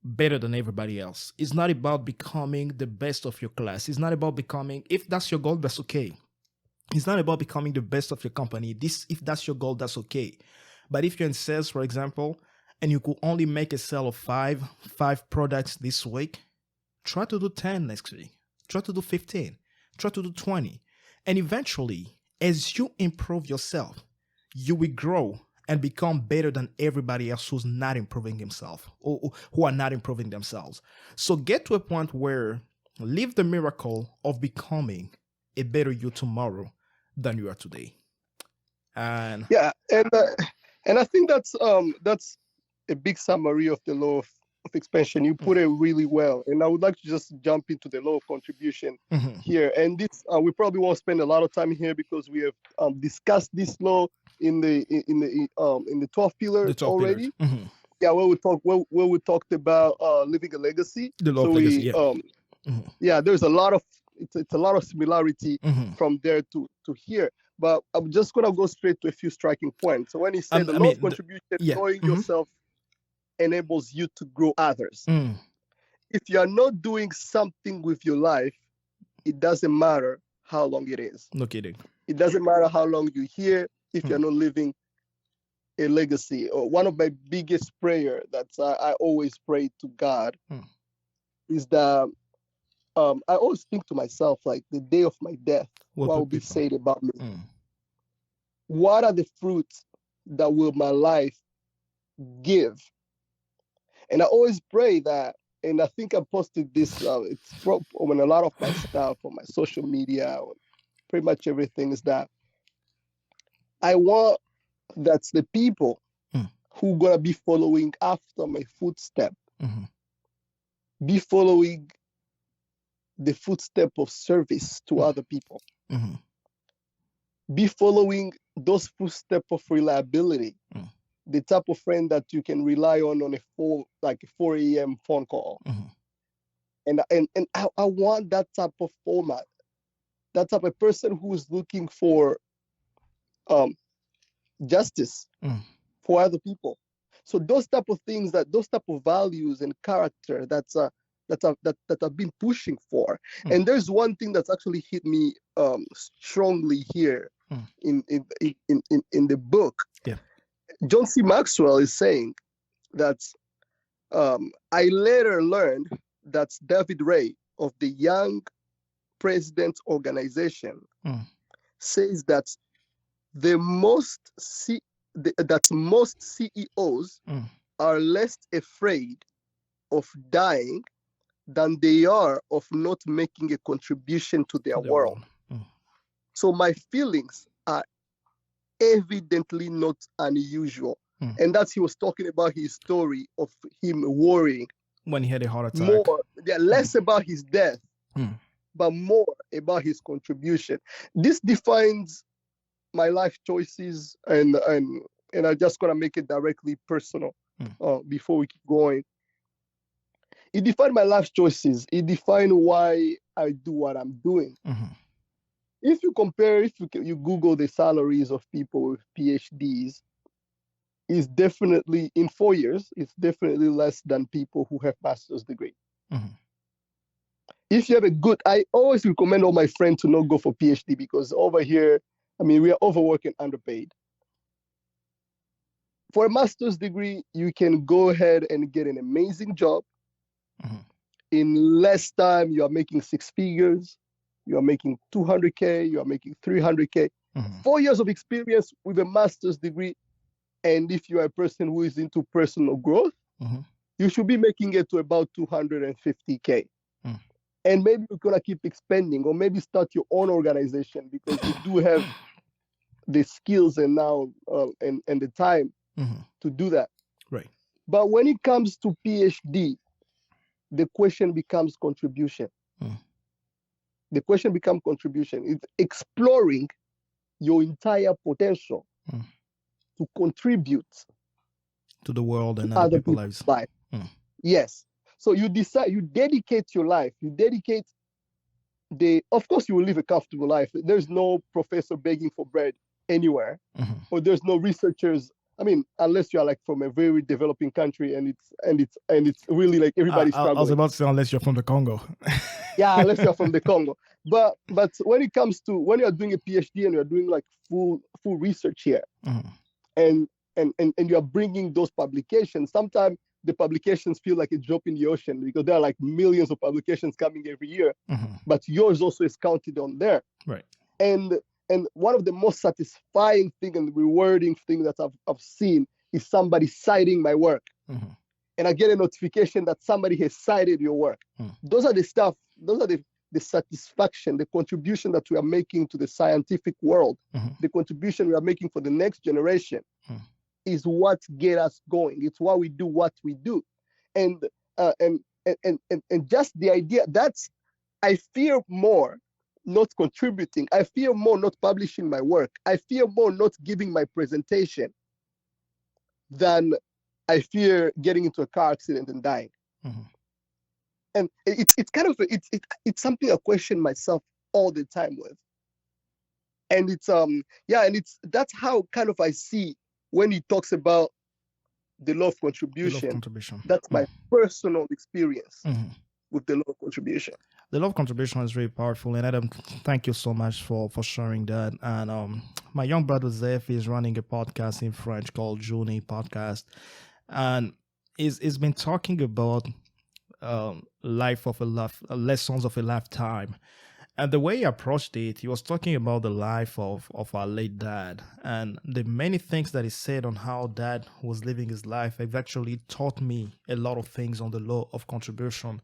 better than everybody else. It's not about becoming the best of your class. It's not about becoming, if that's your goal, that's okay. It's not about becoming the best of your company. If that's your goal, that's okay. But if you're in sales, for example, and you could only make a sale of five products this week, try to do 10 next week. Try to do 15. Try to do 20. And eventually, as you improve yourself, you will grow and become better than everybody else who's not improving himself or who are not improving themselves. So get to a point where live the miracle of becoming a better you tomorrow than you are today. And yeah, and I think that's a big summary of the law of expansion. You put it really well, and I would like to just jump into the law of contribution here. And this we probably won't spend a lot of time here because we have discussed this law in the 12 pillars already. Yeah, where we talked about leaving a legacy. The law of legacy. Yeah, there's a lot of it's a lot of similarity from there to here. But I'm just gonna go straight to a few striking points. So when he said the law of contribution, growing yourself enables you to grow others. If you are not doing something with your life, it doesn't matter how long it is. No kidding. It doesn't matter how long you're here if you're not living a legacy. Or one of my biggest prayer that I always pray to God is that I always think to myself, like the day of my death, what will be said about me? What are the fruits that will my life give? And I always pray that, and I think I posted this, it's on a lot of my stuff on my social media, pretty much everything, is that I want that's the people who gonna be following after my footstep, be following the footstep of service to other people, be following those footsteps of reliability, the type of friend that you can rely on a 4 a.m. phone call. And I want that type of format, that type of person who is looking for justice for other people. So those type of things, those type of values and character that I've been pushing for. And there's one thing that's actually hit me strongly here in the book. Yeah. John C. Maxwell is saying that I later learned that David Ray of the Young Presidents Organization says that most CEOs are less afraid of dying than they are of not making a contribution to their world. So my feelings are evidently not unusual. And that's, he was talking about his story of him worrying. When he had a heart attack. Less about his death, but more about his contribution. This defines my life choices, and I'm just gonna make it directly personal before we keep going. It defined my life choices. It defined why I do what I'm doing. If you compare, if you Google the salaries of people with PhDs, is definitely, in 4 years, it's definitely less than people who have master's degree. If you have I always recommend all my friends to not go for PhD, because over here, we are overworked and underpaid. For a master's degree, you can go ahead and get an amazing job. In less time, you are making 6 figures. You are making 200K. You are making 300K. 4 years of experience with a master's degree. And if you are a person who is into personal growth, you should be making it to about 250K. And maybe you're going to keep expanding, or maybe start your own organization, because you do have the skills and now and the time to do that. Right. But when it comes to PhD, the question becomes contribution. The question becomes contribution. It's exploring your entire potential to contribute to the world and other people's lives. Yes. So you decide, you dedicate your life, of course you will live a comfortable life. There's no professor begging for bread anywhere, or there's no researchers. Unless you are like from a very developing country and it's really like everybody's struggling. I was about to say, unless you're from the Congo. Yeah, unless you're from the Congo. But when it comes to, when you're doing a PhD and you're doing like full research here, and you are bringing those publications, sometimes the publications feel like a drop in the ocean, because there are like millions of publications coming every year, but yours also is counted on there. Right. And one of the most satisfying thing and rewarding thing that I've seen is somebody citing my work. And I get a notification that somebody has cited your work. Those are the satisfaction, the contribution that we are making to the scientific world, the contribution we are making for the next generation, is what get us going. It's why we do what we do. And just the idea, that's, I fear more not contributing. I fear more not publishing my work. I fear more not giving my presentation than I fear getting into a car accident and dying. And it's kind of, it's something I question myself all the time with. And that's how kind of I see when he talks about the law of contribution. That's my personal experience with the law of contribution. The law of contribution is very powerful, and Adam, thank you so much for sharing that. And my young brother Zeph is running a podcast in French called Journey Podcast, and he's been talking about lessons of a lifetime. And the way he approached it, he was talking about the life of our late dad, and the many things that he said on how dad was living his life have actually taught me a lot of things on the law of contribution.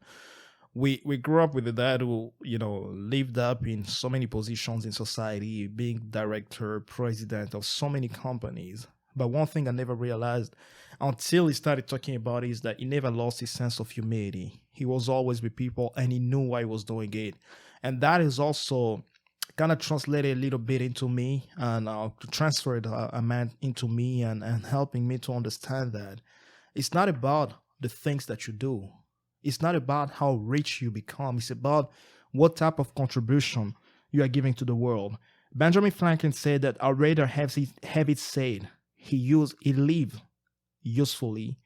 We grew up with a dad who, lived up in so many positions in society, being director, president of so many companies. But one thing I never realized until he started talking about it is that he never lost his sense of humility. He was always with people, and he knew why he was doing it. And that is also kind of translated a little bit into me, and transferred into me, and helping me to understand that it's not about the things that you do. It's not about how rich you become. It's about what type of contribution you are giving to the world. Benjamin Franklin said that I'd rather have it said he lived usefully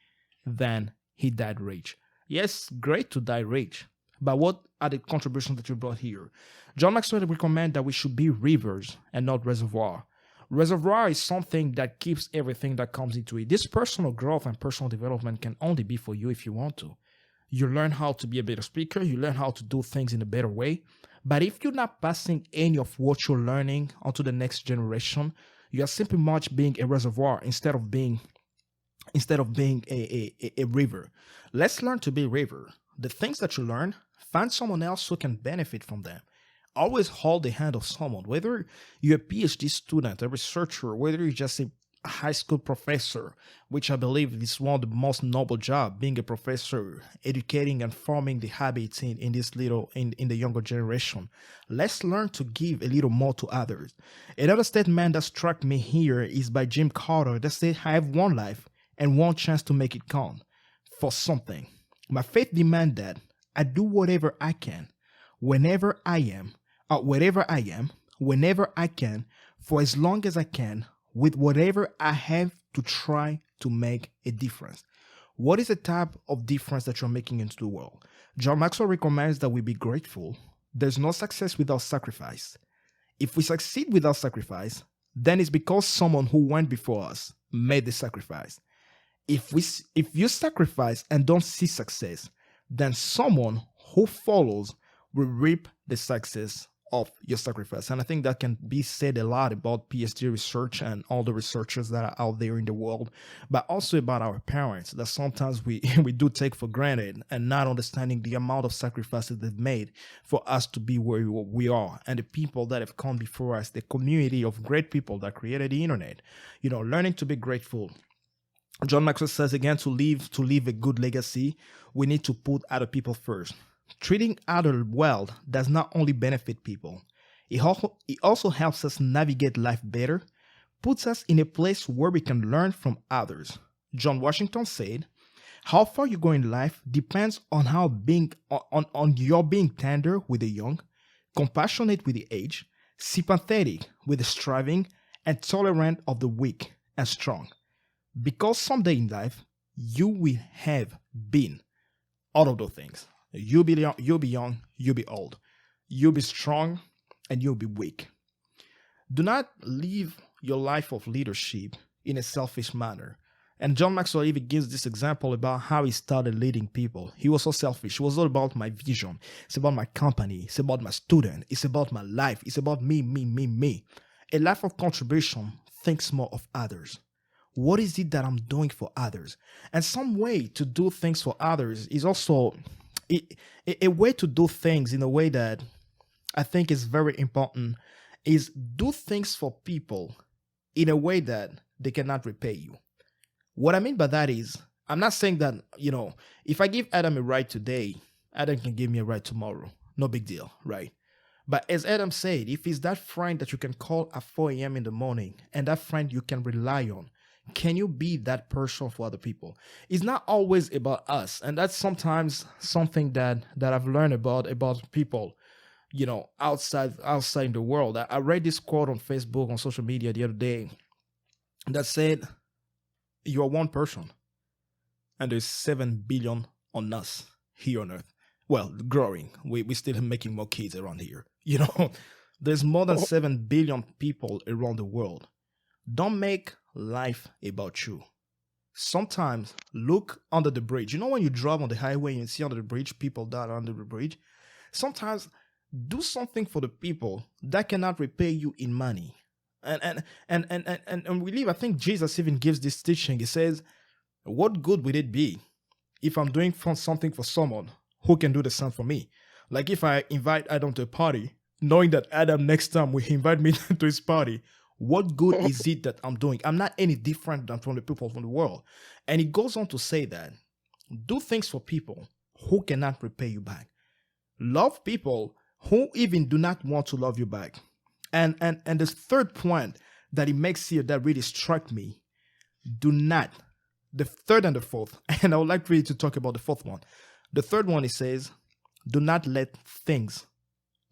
than he died rich. Yes, great to die rich, but what are the contributions that you brought here? John Maxwell recommends that we should be rivers and not reservoir. Reservoir is something that keeps everything that comes into it. This personal growth and personal development can only be for you if you want to. You learn how to be a better speaker. You learn how to do things in a better way. But if you're not passing any of what you're learning onto the next generation, you are simply much being a reservoir instead of being instead of being a river. Let's learn to be a river. The things that you learn, find someone else who can benefit from them. Always hold the hand of someone, whether you're a PhD student, a researcher, whether you're just a high school professor, which I believe is one of the most noble jobs, being a professor, educating and forming the habits in this little in the younger generation. Let's learn to give a little more to others. Another statement that struck me here is by Jim Carter that said, I have one life and one chance to make it count for something. My faith demands that I do whatever I can, whenever I am, wherever I am, whenever I can, for as long as I can, with whatever I have to try to make a difference. What is the type of difference that you're making into the world? John Maxwell recommends that we be grateful. There's no success without sacrifice. If we succeed without sacrifice, then it's because someone who went before us made the sacrifice. If you sacrifice and don't see success, then someone who follows will reap the success of your sacrifice. And I think that can be said a lot about PhD research and all the researchers that are out there in the world, but also about our parents that sometimes we do take for granted and not understanding the amount of sacrifices they've made for us to be where we are, and the people that have come before us, the community of great people that created the internet. Learning to be grateful. John Maxwell says again, to leave a good legacy, we need to put other people first. Treating others well does not only benefit people, it also helps us navigate life better, puts us in a place where we can learn from others. John Washington said, how far you go in life depends on on your being tender with the young, compassionate with the aged, sympathetic with the striving, and tolerant of the weak and strong. Because someday in life, you will have been all of those things. You'll be young, you'll be old. You'll be strong, and you'll be weak. Do not live your life of leadership in a selfish manner. And John Maxwell even gives this example about how he started leading people. He was so selfish. It was all about my vision. It's about my company. It's about my student. It's about my life. It's about me, me, me, me. A life of contribution thinks more of others. What is it that I'm doing for others? And some way to do things for others is also a way to do things in a way that I think is very important is do things for people in a way that they cannot repay you. What I mean by that is, I'm not saying that, if I give Adam a ride today, Adam can give me a ride tomorrow. No big deal, right? But as Adam said, if he's that friend that you can call at 4 a.m. in the morning and that friend you can rely on, can you be that person for other people? It's not always about us. And that's sometimes something that I've learned about people, outside in the world. I read this quote on Facebook, on social media the other day that said, you're one person and there's 7 billion on us here on earth. Well, growing. We still making more kids around here. There's more than 7 billion people around the world. Don't make life about you. Sometimes look under the bridge. When you drive on the highway and you see under the bridge people that are under the bridge, sometimes do something for the people that cannot repay you in money. And we live, I think Jesus even gives this teaching. He says, what good would it be if I'm doing something for someone who can do the same for me? Like if I invite Adam to a party, knowing that Adam next time will invite me to his party, what good is it that I'm doing? I'm not any different than from the people from the world. And he goes on to say that do things for people who cannot repay you back. Love people who even do not want to love you back. And the third point that he makes here that really struck me, the third and the fourth, and I would like really to talk about the fourth one. The third one, he says, do not let things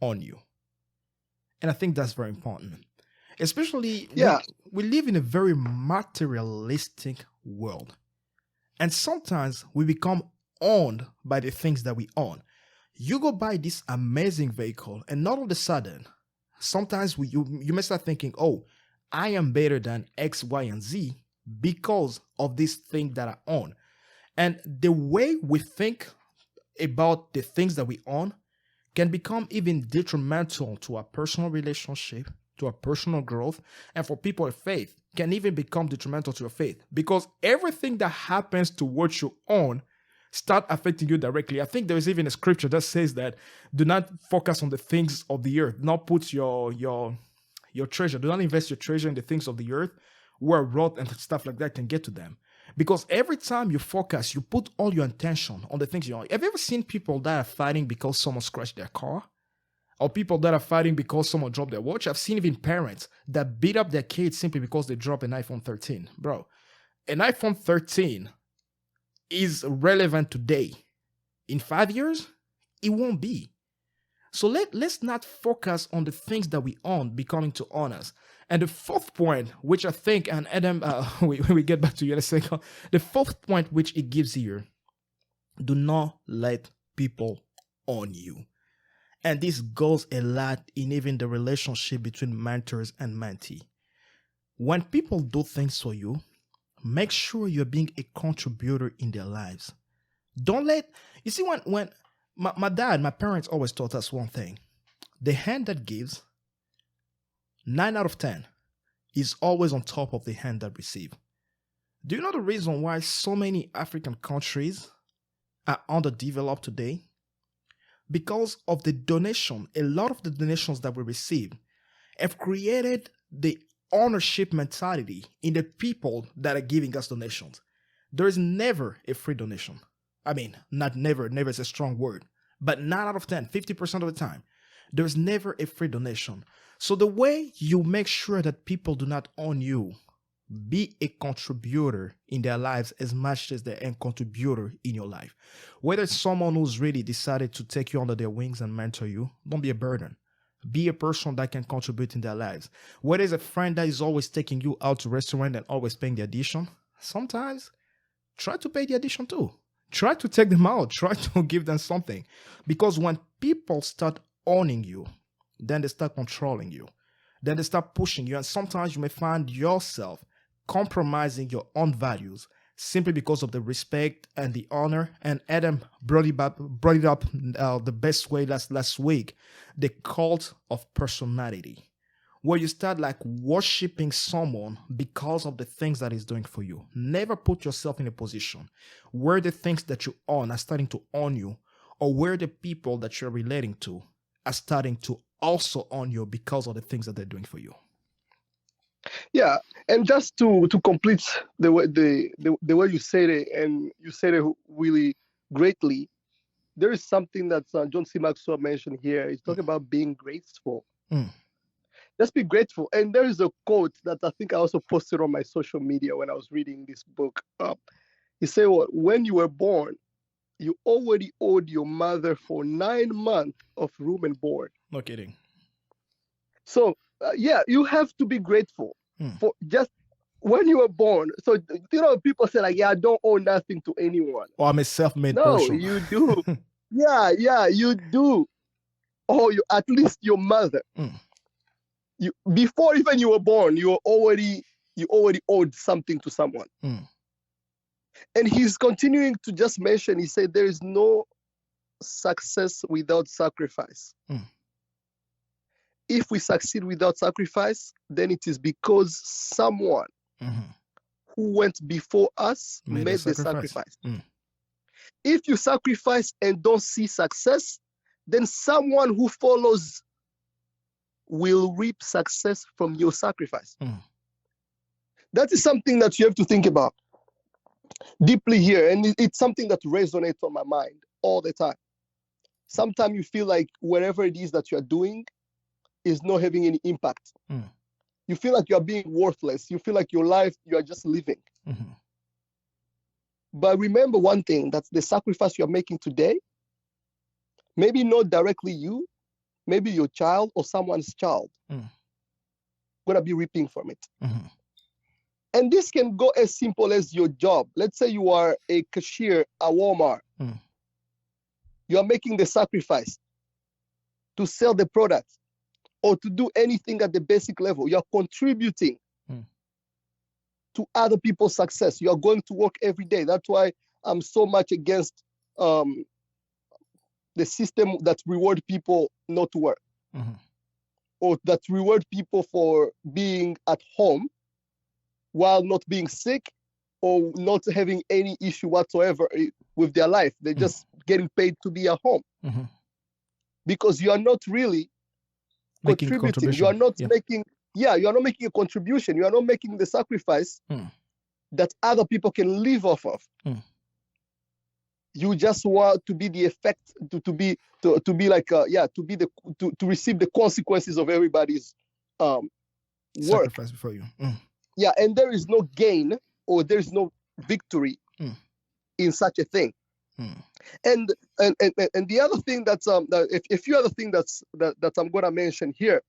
on you. And I think that's very important. Especially, we live in a very materialistic world. And sometimes we become owned by the things that we own. You go buy this amazing vehicle and all of a sudden, sometimes you may start thinking, oh, I am better than X, Y, and Z because of this thing that I own. And the way we think about the things that we own can become even detrimental to our personal relationship, to our personal growth, and for people of faith. can even become detrimental to your faith, because everything that happens to what you own start affecting you directly. I think there is even a scripture that says that do not focus on the things of the earth, not put your treasure, do not invest your treasure in the things of the earth where rot and stuff like that can get to them. Because every time you focus, you put all your attention on the things you own. Have you ever seen people that are fighting because someone scratched their car? Or people that are fighting because someone dropped their watch? I've seen even parents that beat up their kids simply because they dropped an iPhone 13. Bro, an iPhone 13 is relevant today. In 5 years, it won't be. So let's not focus on the things that we own becoming to own us. And the fourth point, which I think, and Adam, we get back to you in a second. The fourth point which it gives here, do not let people own you. And this goes a lot in even the relationship between mentors and mentee. When people do things for you, make sure you're being a contributor in their lives. Don't let, you see, when my parents always taught us one thing. The hand that gives, 9 out of 10, is always on top of the hand that receives. Do you know the reason why so many African countries are underdeveloped today? Because of the donation. A lot of the donations that we receive have created the ownership mentality in the people that are giving us donations. There is never a free donation. I mean, not never is a strong word, but 9 out of 10, 50% of the time, there's never a free donation. So the way you make sure that people do not own you, be a contributor in their lives as much as they're a contributor in your life. Whether it's someone who's really decided to take you under their wings and mentor you, don't be a burden. Be a person that can contribute in their lives. Whether it's a friend that is always taking you out to restaurant and always paying the addition, sometimes try to pay the addition too. Try to take them out. Try to give them something. Because when people start owning you, then they start controlling you. Then they start pushing you. And sometimes you may find yourself compromising your own values simply because of the respect and the honor. And Adam brought it up the best way last week, the cult of personality, where you start like worshiping someone because of the things that he's doing for you. Never put yourself in a position where the things that you own are starting to own you, or where the people that you're relating to are starting to also own you because of the things that they're doing for you. Yeah, and just to complete the way you said it, and you said it really greatly, there is something that John C. Maxwell mentioned here. He's talking about being grateful. Just be grateful. And there is a quote that I think I also posted on my social media when I was reading this book. He said, well, when you were born, you already owed your mother for 9 months of room and board. No kidding. So, you have to be grateful for just when you were born. So, people say like, yeah, I don't owe nothing to anyone. Or I'm a self-made person. No, you do. Yeah, you do. Or at least your mother. You, before even you were born, you already owed something to someone. And he's continuing to just mention, he said, there is no success without sacrifice. If we succeed without sacrifice, then it is because someone who went before us made the sacrifice. If you sacrifice and don't see success, then someone who follows will reap success from your sacrifice. That is something that you have to think about deeply here. And it's something that resonates on my mind all the time. Sometimes you feel like whatever it is that you're doing is not having any impact. You feel like you're being worthless. You feel like your life, you are just living. But remember one thing, that's the sacrifice you're making today, maybe not directly you, maybe your child or someone's child going to be reaping from it. And this can go as simple as your job. Let's say you are a cashier at Walmart. You are making the sacrifice to sell the product or to do anything at the basic level. You are contributing to other people's success. You are going to work every day. That's why I'm so much against the system that reward people not to work, or that reward people for being at home while not being sick or not having any issue whatsoever with their life. They're just getting paid to be at home. Because you are not really contributing. You are not making, you are not making a contribution. You are not making the sacrifice that other people can live off of. You just want to be the effect, to receive the consequences of everybody's work. Sacrifice before you. Yeah, and there is no gain or there is no victory in such a thing. And the other thing that's a few other things that I'm gonna mention here,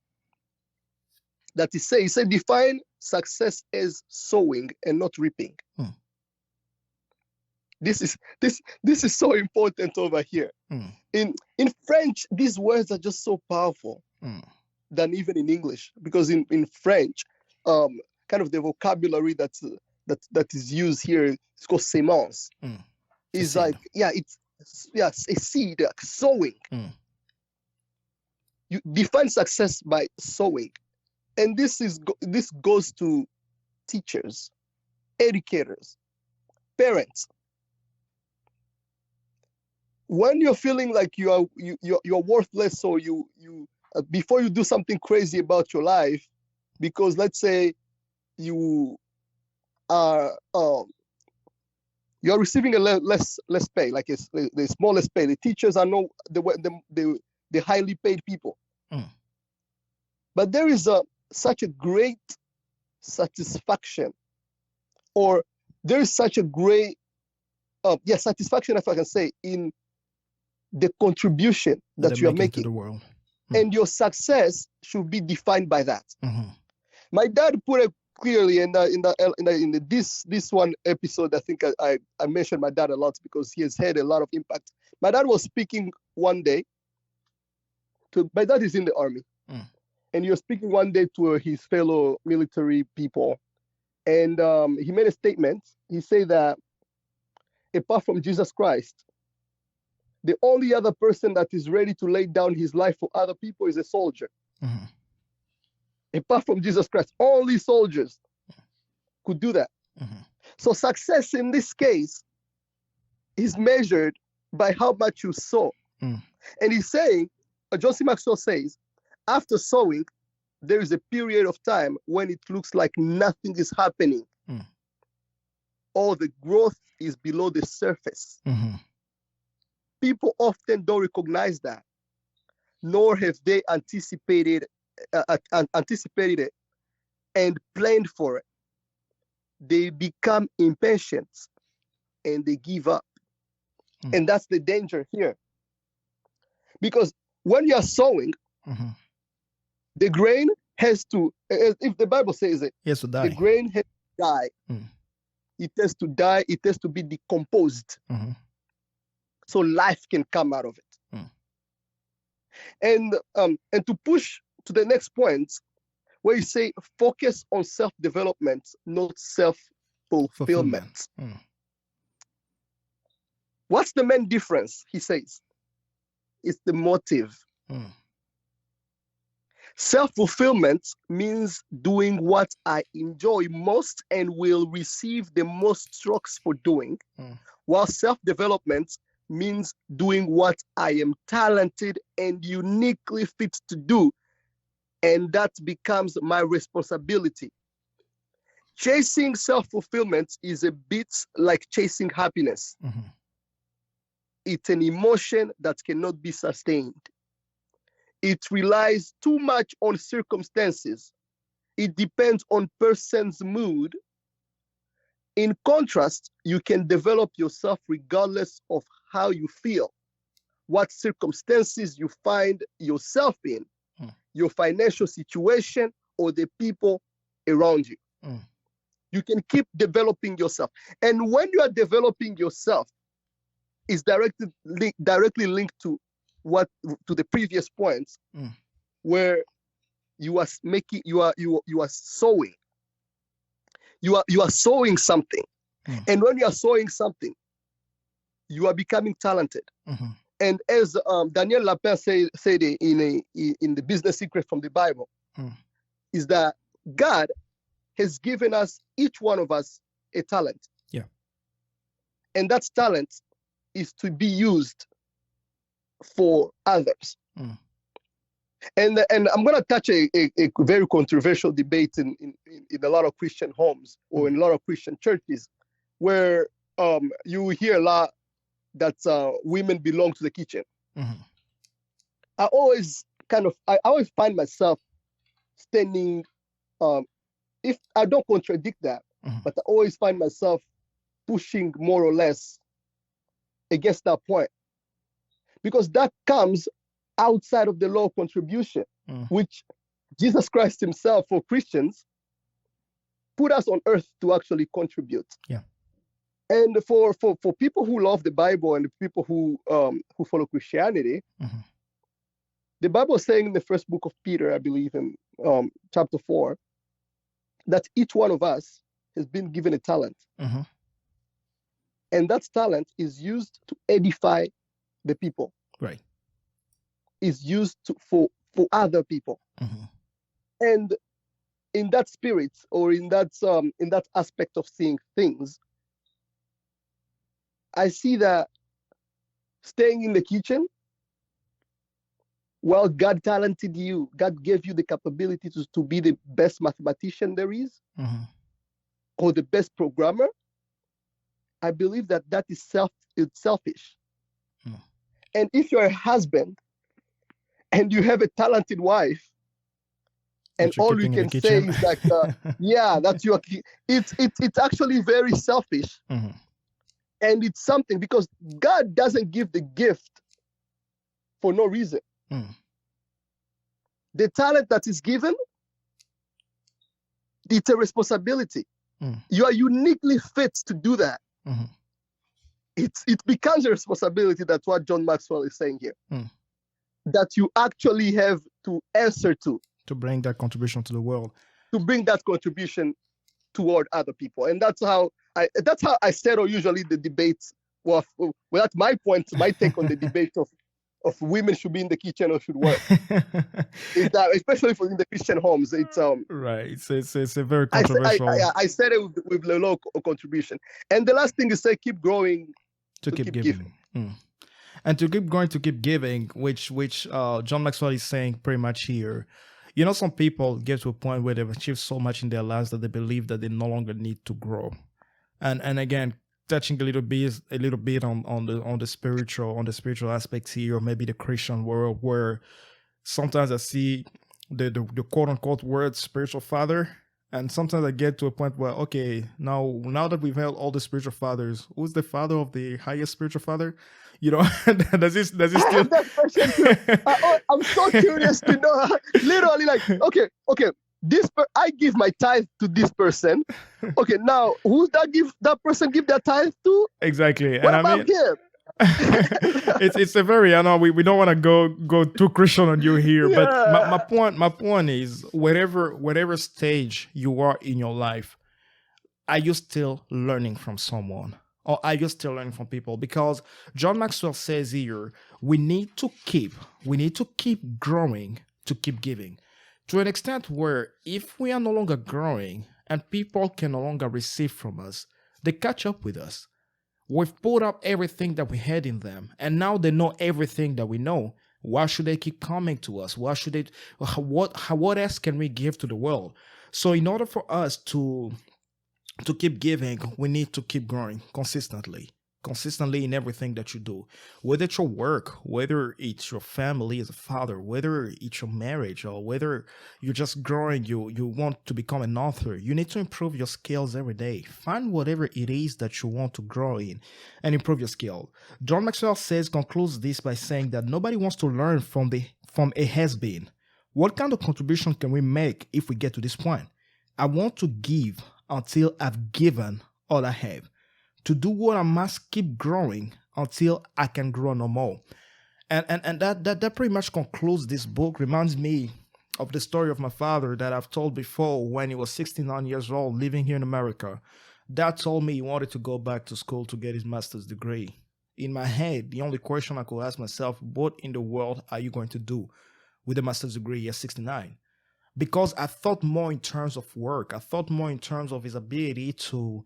that he said define success as sowing and not reaping. This is so important over here. In French, these words are just so powerful than even in English, because in French, kind of the vocabulary that is used here is called semence. It's like, it's a seed, like sowing. You define success by sowing, and this goes to teachers, educators, parents. When you're feeling like you're worthless, or you before you do something crazy about your life, because let's say you are you're receiving a less pay, like the smallest pay. The teachers are no the highly paid people, but there is such a great satisfaction, or there is such a great satisfaction, if I can say, in the contribution that you are making to the world. And your success should be defined by that. My dad put it clearly in this one episode. I think I mentioned my dad a lot because he has had a lot of impact. My dad was speaking one day my dad is in the army, and he was speaking one day to his fellow military people, and he made a statement. He said that apart from Jesus Christ, the only other person that is ready to lay down his life for other people is a soldier. Apart from Jesus Christ, only soldiers could do that. So success in this case is measured by how much you sow. And he's saying, John Maxwell says, after sowing, there is a period of time when it looks like nothing is happening. All the growth is below the surface. People often don't recognize that, nor have they anticipated it and planned for it. They become impatient and they give up. And that's the danger here. Because when you are sowing, the grain has to, if the Bible says it, the grain has to die. It has to die. It has to be decomposed. So life can come out of it. And to push to the next point, where you say focus on self-development, not self-fulfillment. What's the main difference? He says it's the motive. Self-fulfillment means doing what I enjoy most and will receive the most strokes for doing, while self-development means doing what I am talented and uniquely fit to do, and that becomes my responsibility. Chasing self-fulfillment is a bit like chasing happiness. It's an emotion that cannot be sustained. It relies too much on circumstances. It depends on person's mood. In contrast, you can develop yourself regardless of how you feel, what circumstances you find yourself in, your financial situation, or the people around you. You can keep developing yourself. And when you are developing yourself, it's directly linked to the previous points, where you are sowing. You are sowing something, and when you are sowing something, you are becoming talented. And as Daniel Lapin said in the Business Secret from the Bible, is that God has given us, each one of us, a talent. Yeah. And that talent is to be used for others. And I'm going to touch a very controversial debate in a lot of Christian homes or in a lot of Christian churches, where you hear a lot that women belong to the kitchen. I always find myself standing, if I don't contradict that, but I always find myself pushing more or less against that point, because that comes outside of the law of contribution, which Jesus Christ himself, for Christians, put us on earth to actually contribute. Yeah. And for people who love the Bible and the people who follow Christianity, the Bible is saying in the first book of Peter, I believe in chapter 4, that each one of us has been given a talent. And that talent is used to edify the people. Right. Is used for other people. And in that spirit, or in that aspect of seeing things, I see that staying in the kitchen, well, God talented you. God gave you the capability to be the best mathematician there is, or the best programmer. I believe that is selfish. And if you're a husband and you have a talented wife, and all you can say is like, yeah, that's your key. It's actually very selfish. And it's something, because God doesn't give the gift for no reason. The talent that is given, it's a responsibility. You are uniquely fit to do that. It becomes a responsibility. That's what John Maxwell is saying here. That you actually have to answer to bring that contribution to the world, to bring that contribution toward other people. And that's how I settle usually the debates. Well, that's my point, my take on the debate of women should be in the kitchen or should work. Especially for in the Christian homes, it's right. It's a very controversial. I said it with the low contribution. And the last thing is say keep growing to keep giving. And to keep going, to keep giving, which John Maxwell is saying pretty much here. You know, some people get to a point where they've achieved so much in their lives that they believe that they no longer need to grow. And again, touching a little bit on the spiritual aspects here, or maybe the Christian world, where sometimes I see the quote unquote word spiritual father, and sometimes I get to a point where, okay, now that we've held all the spiritual fathers, who's the father of the highest spiritual father? You know, does this still? I'm so curious to know. Literally, like, okay, I give my tithe to this person. Okay, now who's that person give their tithe to? Exactly. What about him? It's a very, I know we don't want to go too Christian on you here, but my point is, whatever stage you are in your life, are you still learning from someone? Or are you still learning from people? Because John Maxwell says here, we need to keep growing to keep giving, to an extent where if we are no longer growing and people can no longer receive from us, they catch up with us. We've put up everything that we had in them, and now they know everything that we know. Why should they keep coming to us? Why should they? What else can we give to the world? So in order for us to keep giving, we need to keep growing consistently in everything that you do, whether it's your work, whether it's your family as a father, whether it's your marriage, or whether you're just growing, you want to become an author. You need to improve your skills every day. Find whatever it is that you want to grow in and improve your skill. John Maxwell concludes this by saying that nobody wants to learn from a has-been. What kind of contribution can we make if we get to this point? I want to give until I've given all I have. To do what, I must keep growing until I can grow no more. And that pretty much concludes this book. Reminds me of the story of my father that I've told before. When he was 69 years old, living here in America, Dad told me he wanted to go back to school to get his master's degree. In my head, the only question I could ask myself, what in the world are you going to do with a master's degree at 69? because I thought more in terms of work. I thought more in terms of his ability to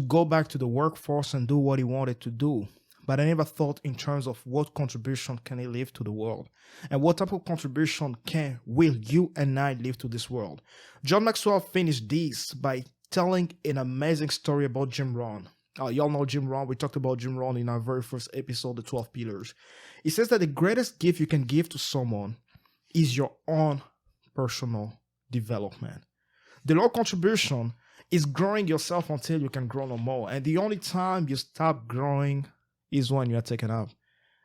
go back to the workforce and do what he wanted to do. But I never thought in terms of what contribution can he leave to the world, and what type of contribution will you and I leave to this world. John Maxwell finished this by telling an amazing story about Jim Rohn. Y'all know Jim Rohn. We talked about Jim Rohn in our very first episode, The 12 Pillars. He says that the greatest gift you can give to someone is your own personal development. The low contribution is growing yourself until you can grow no more. And the only time you stop growing is when you are taken up,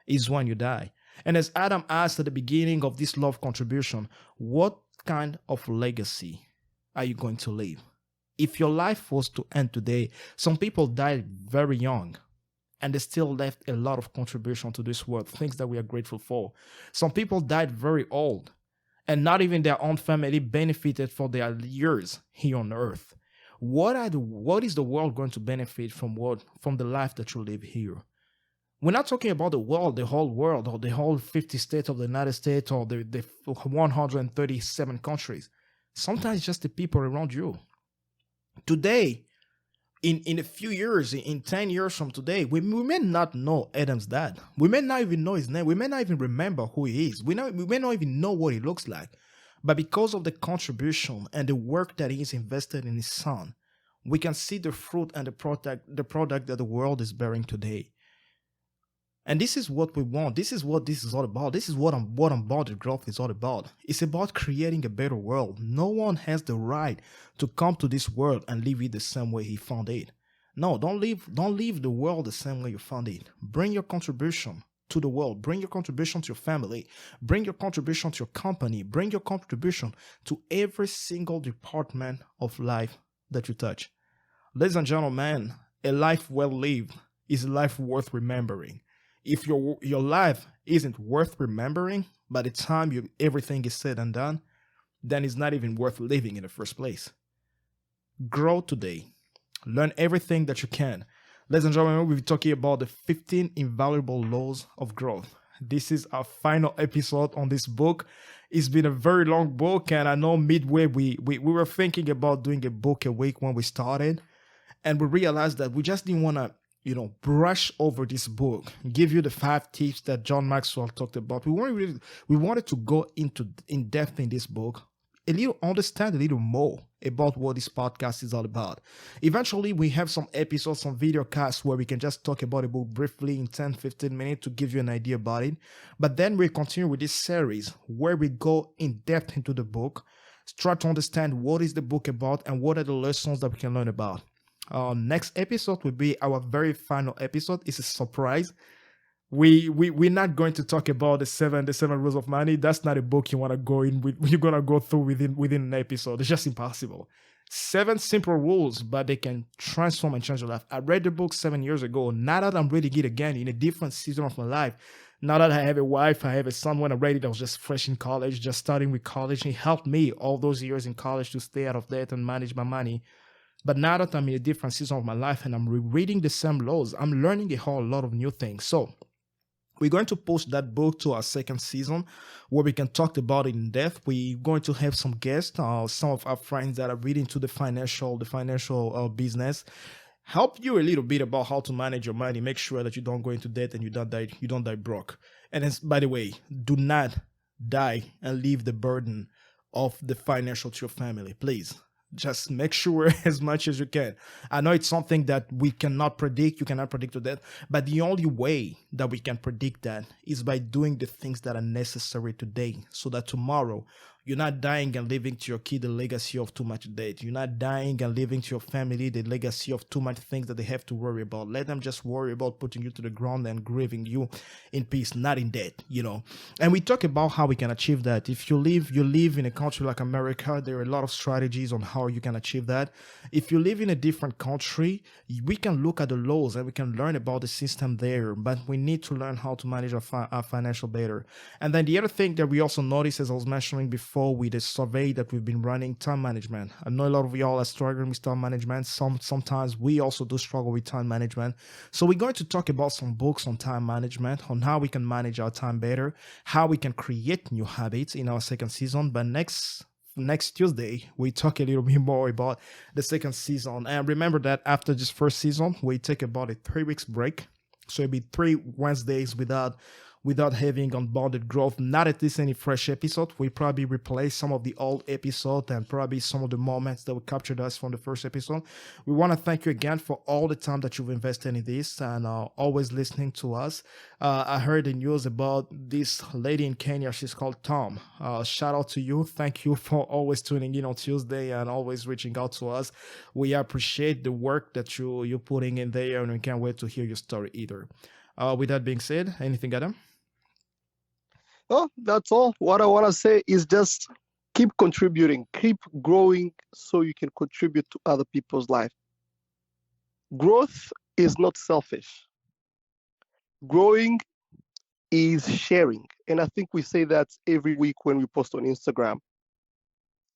is when you die. And as Adam asked at the beginning of this love contribution, what kind of legacy are you going to leave? If your life was to end today, some people died very young, and they still left a lot of contribution to this world, things that we are grateful for. Some people died very old, and not even their own family benefited for their years here on earth. What is the world going to benefit from the life that you live here? We're not talking about the world, the whole world, or the whole 50 states of the United States, or the 137 countries. Sometimes just the people around you. Today, in a few years, in 10 years from today, we may not know Adam's dad. We may not even know his name. We may not even remember who he is. We may not even know what he looks like. But because of the contribution and the work that he's invested in his son, we can see the fruit and the product that the world is bearing today. And this is what we want. This is what this is all about. This is what Unbounded Growth is all about. It's about creating a better world. No one has the right to come to this world and leave it the same way he found it. No, don't leave the world the same way you found it. Bring your contribution to the world. Bring your contribution to your family. Bring your contribution to your company. Bring your contribution to every single department of life that you touch. Ladies and gentlemen, a life well lived is a life worth remembering. If your life isn't worth remembering by the time everything is said and done, then it's not even worth living in the first place. Grow today. Learn everything that you can. Ladies and gentlemen, we'll be talking about the 15 invaluable laws of growth. This is our final episode on this book. It's been a very long book, and I know midway we were thinking about doing a book a week when we started, and we realized that we just didn't want to brush over this book, give you the 5 tips that John Maxwell talked about. We wanted to go in depth in this book, understand a little more about what this podcast is all about. Eventually, we have some episodes, some video casts where we can just talk about a book briefly in 10-15 minutes to give you an idea about it. But then we continue with this series where we go in depth into the book, try to understand what is the book about and what are the lessons that we can learn about. Next episode will be our very final episode. It's a surprise. We're not going to talk about the seven rules of money. That's not a book you want to go in with. You're gonna go through within an episode. It's just impossible. 7 simple rules, but they can transform and change your life. I read the book 7 years ago. Now that I'm reading it again in a different season of my life, now that I have a wife, I have a son. When I read it, I was just fresh in college, just starting with college. It helped me all those years in college to stay out of debt and manage my money. But now that I'm in a different season of my life and I'm rereading the same laws, I'm learning a whole lot of new things. So we're going to post that book to our second season where we can talk about it in depth. We're going to have some guests, some of our friends that are really into the financial business, help you a little bit about how to manage your money, make sure that you don't go into debt and you don't die broke. And then, by the way, do not die and leave the burden of the financial to your family, please. Just make sure as much as you can. I know it's something that we cannot predict. You cannot predict that. But the only way that we can predict that is by doing the things that are necessary today so that tomorrow you're not dying and leaving to your kid the legacy of too much debt. You're not dying and leaving to your family the legacy of too much things that they have to worry about. Let them just worry about putting you to the ground and grieving you in peace, not in debt, And we talk about how we can achieve that. If you live in a country like America, there are a lot of strategies on how you can achieve that. If you live in a different country, we can look at the laws and we can learn about the system there, but we need to learn how to manage our financial better. And then the other thing that we also noticed, as I was mentioning before, with the survey that we've been running, time management. I know a lot of y'all are struggling with time management. Sometimes we also do struggle with time management. So we're going to talk about some books on time management, on how we can manage our time better, how we can create new habits in our second season. But next next Tuesday, we talk a little bit more about the second season. And remember that after this first season, we take about a 3 weeks break. So it'll be 3 Wednesdays without having unbounded growth, not at least any fresh episode. We probably replace some of the old episodes and probably some of the moments that we captured us from the first episode. We want to thank you again for all the time that you've invested in this and always listening to us. I heard the news about this lady in Kenya. She's called Tom. Shout out to you. Thank you for always tuning in on Tuesday and always reaching out to us. We appreciate the work that you're putting in there, and we can't wait to hear your story either. With that being said, anything, Adam? Oh, that's all. What I want to say is just keep contributing, keep growing so you can contribute to other people's life. Growth is not selfish. Growing is sharing. And I think we say that every week when we post on Instagram.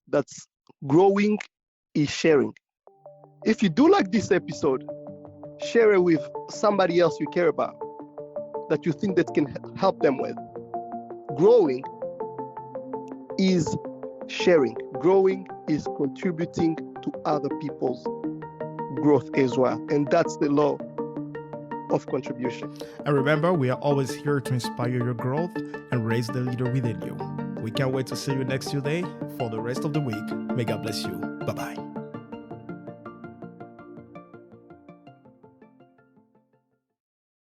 That's growing is sharing. If you do like this episode, share it with somebody else you care about that you think that can help them with. Growing is sharing. Growing is contributing to other people's growth as well. And that's the law of contribution. And remember, we are always here to inspire your growth and raise the leader within you. We can't wait to see you next Tuesday for the rest of the week. May God bless you. Bye-bye.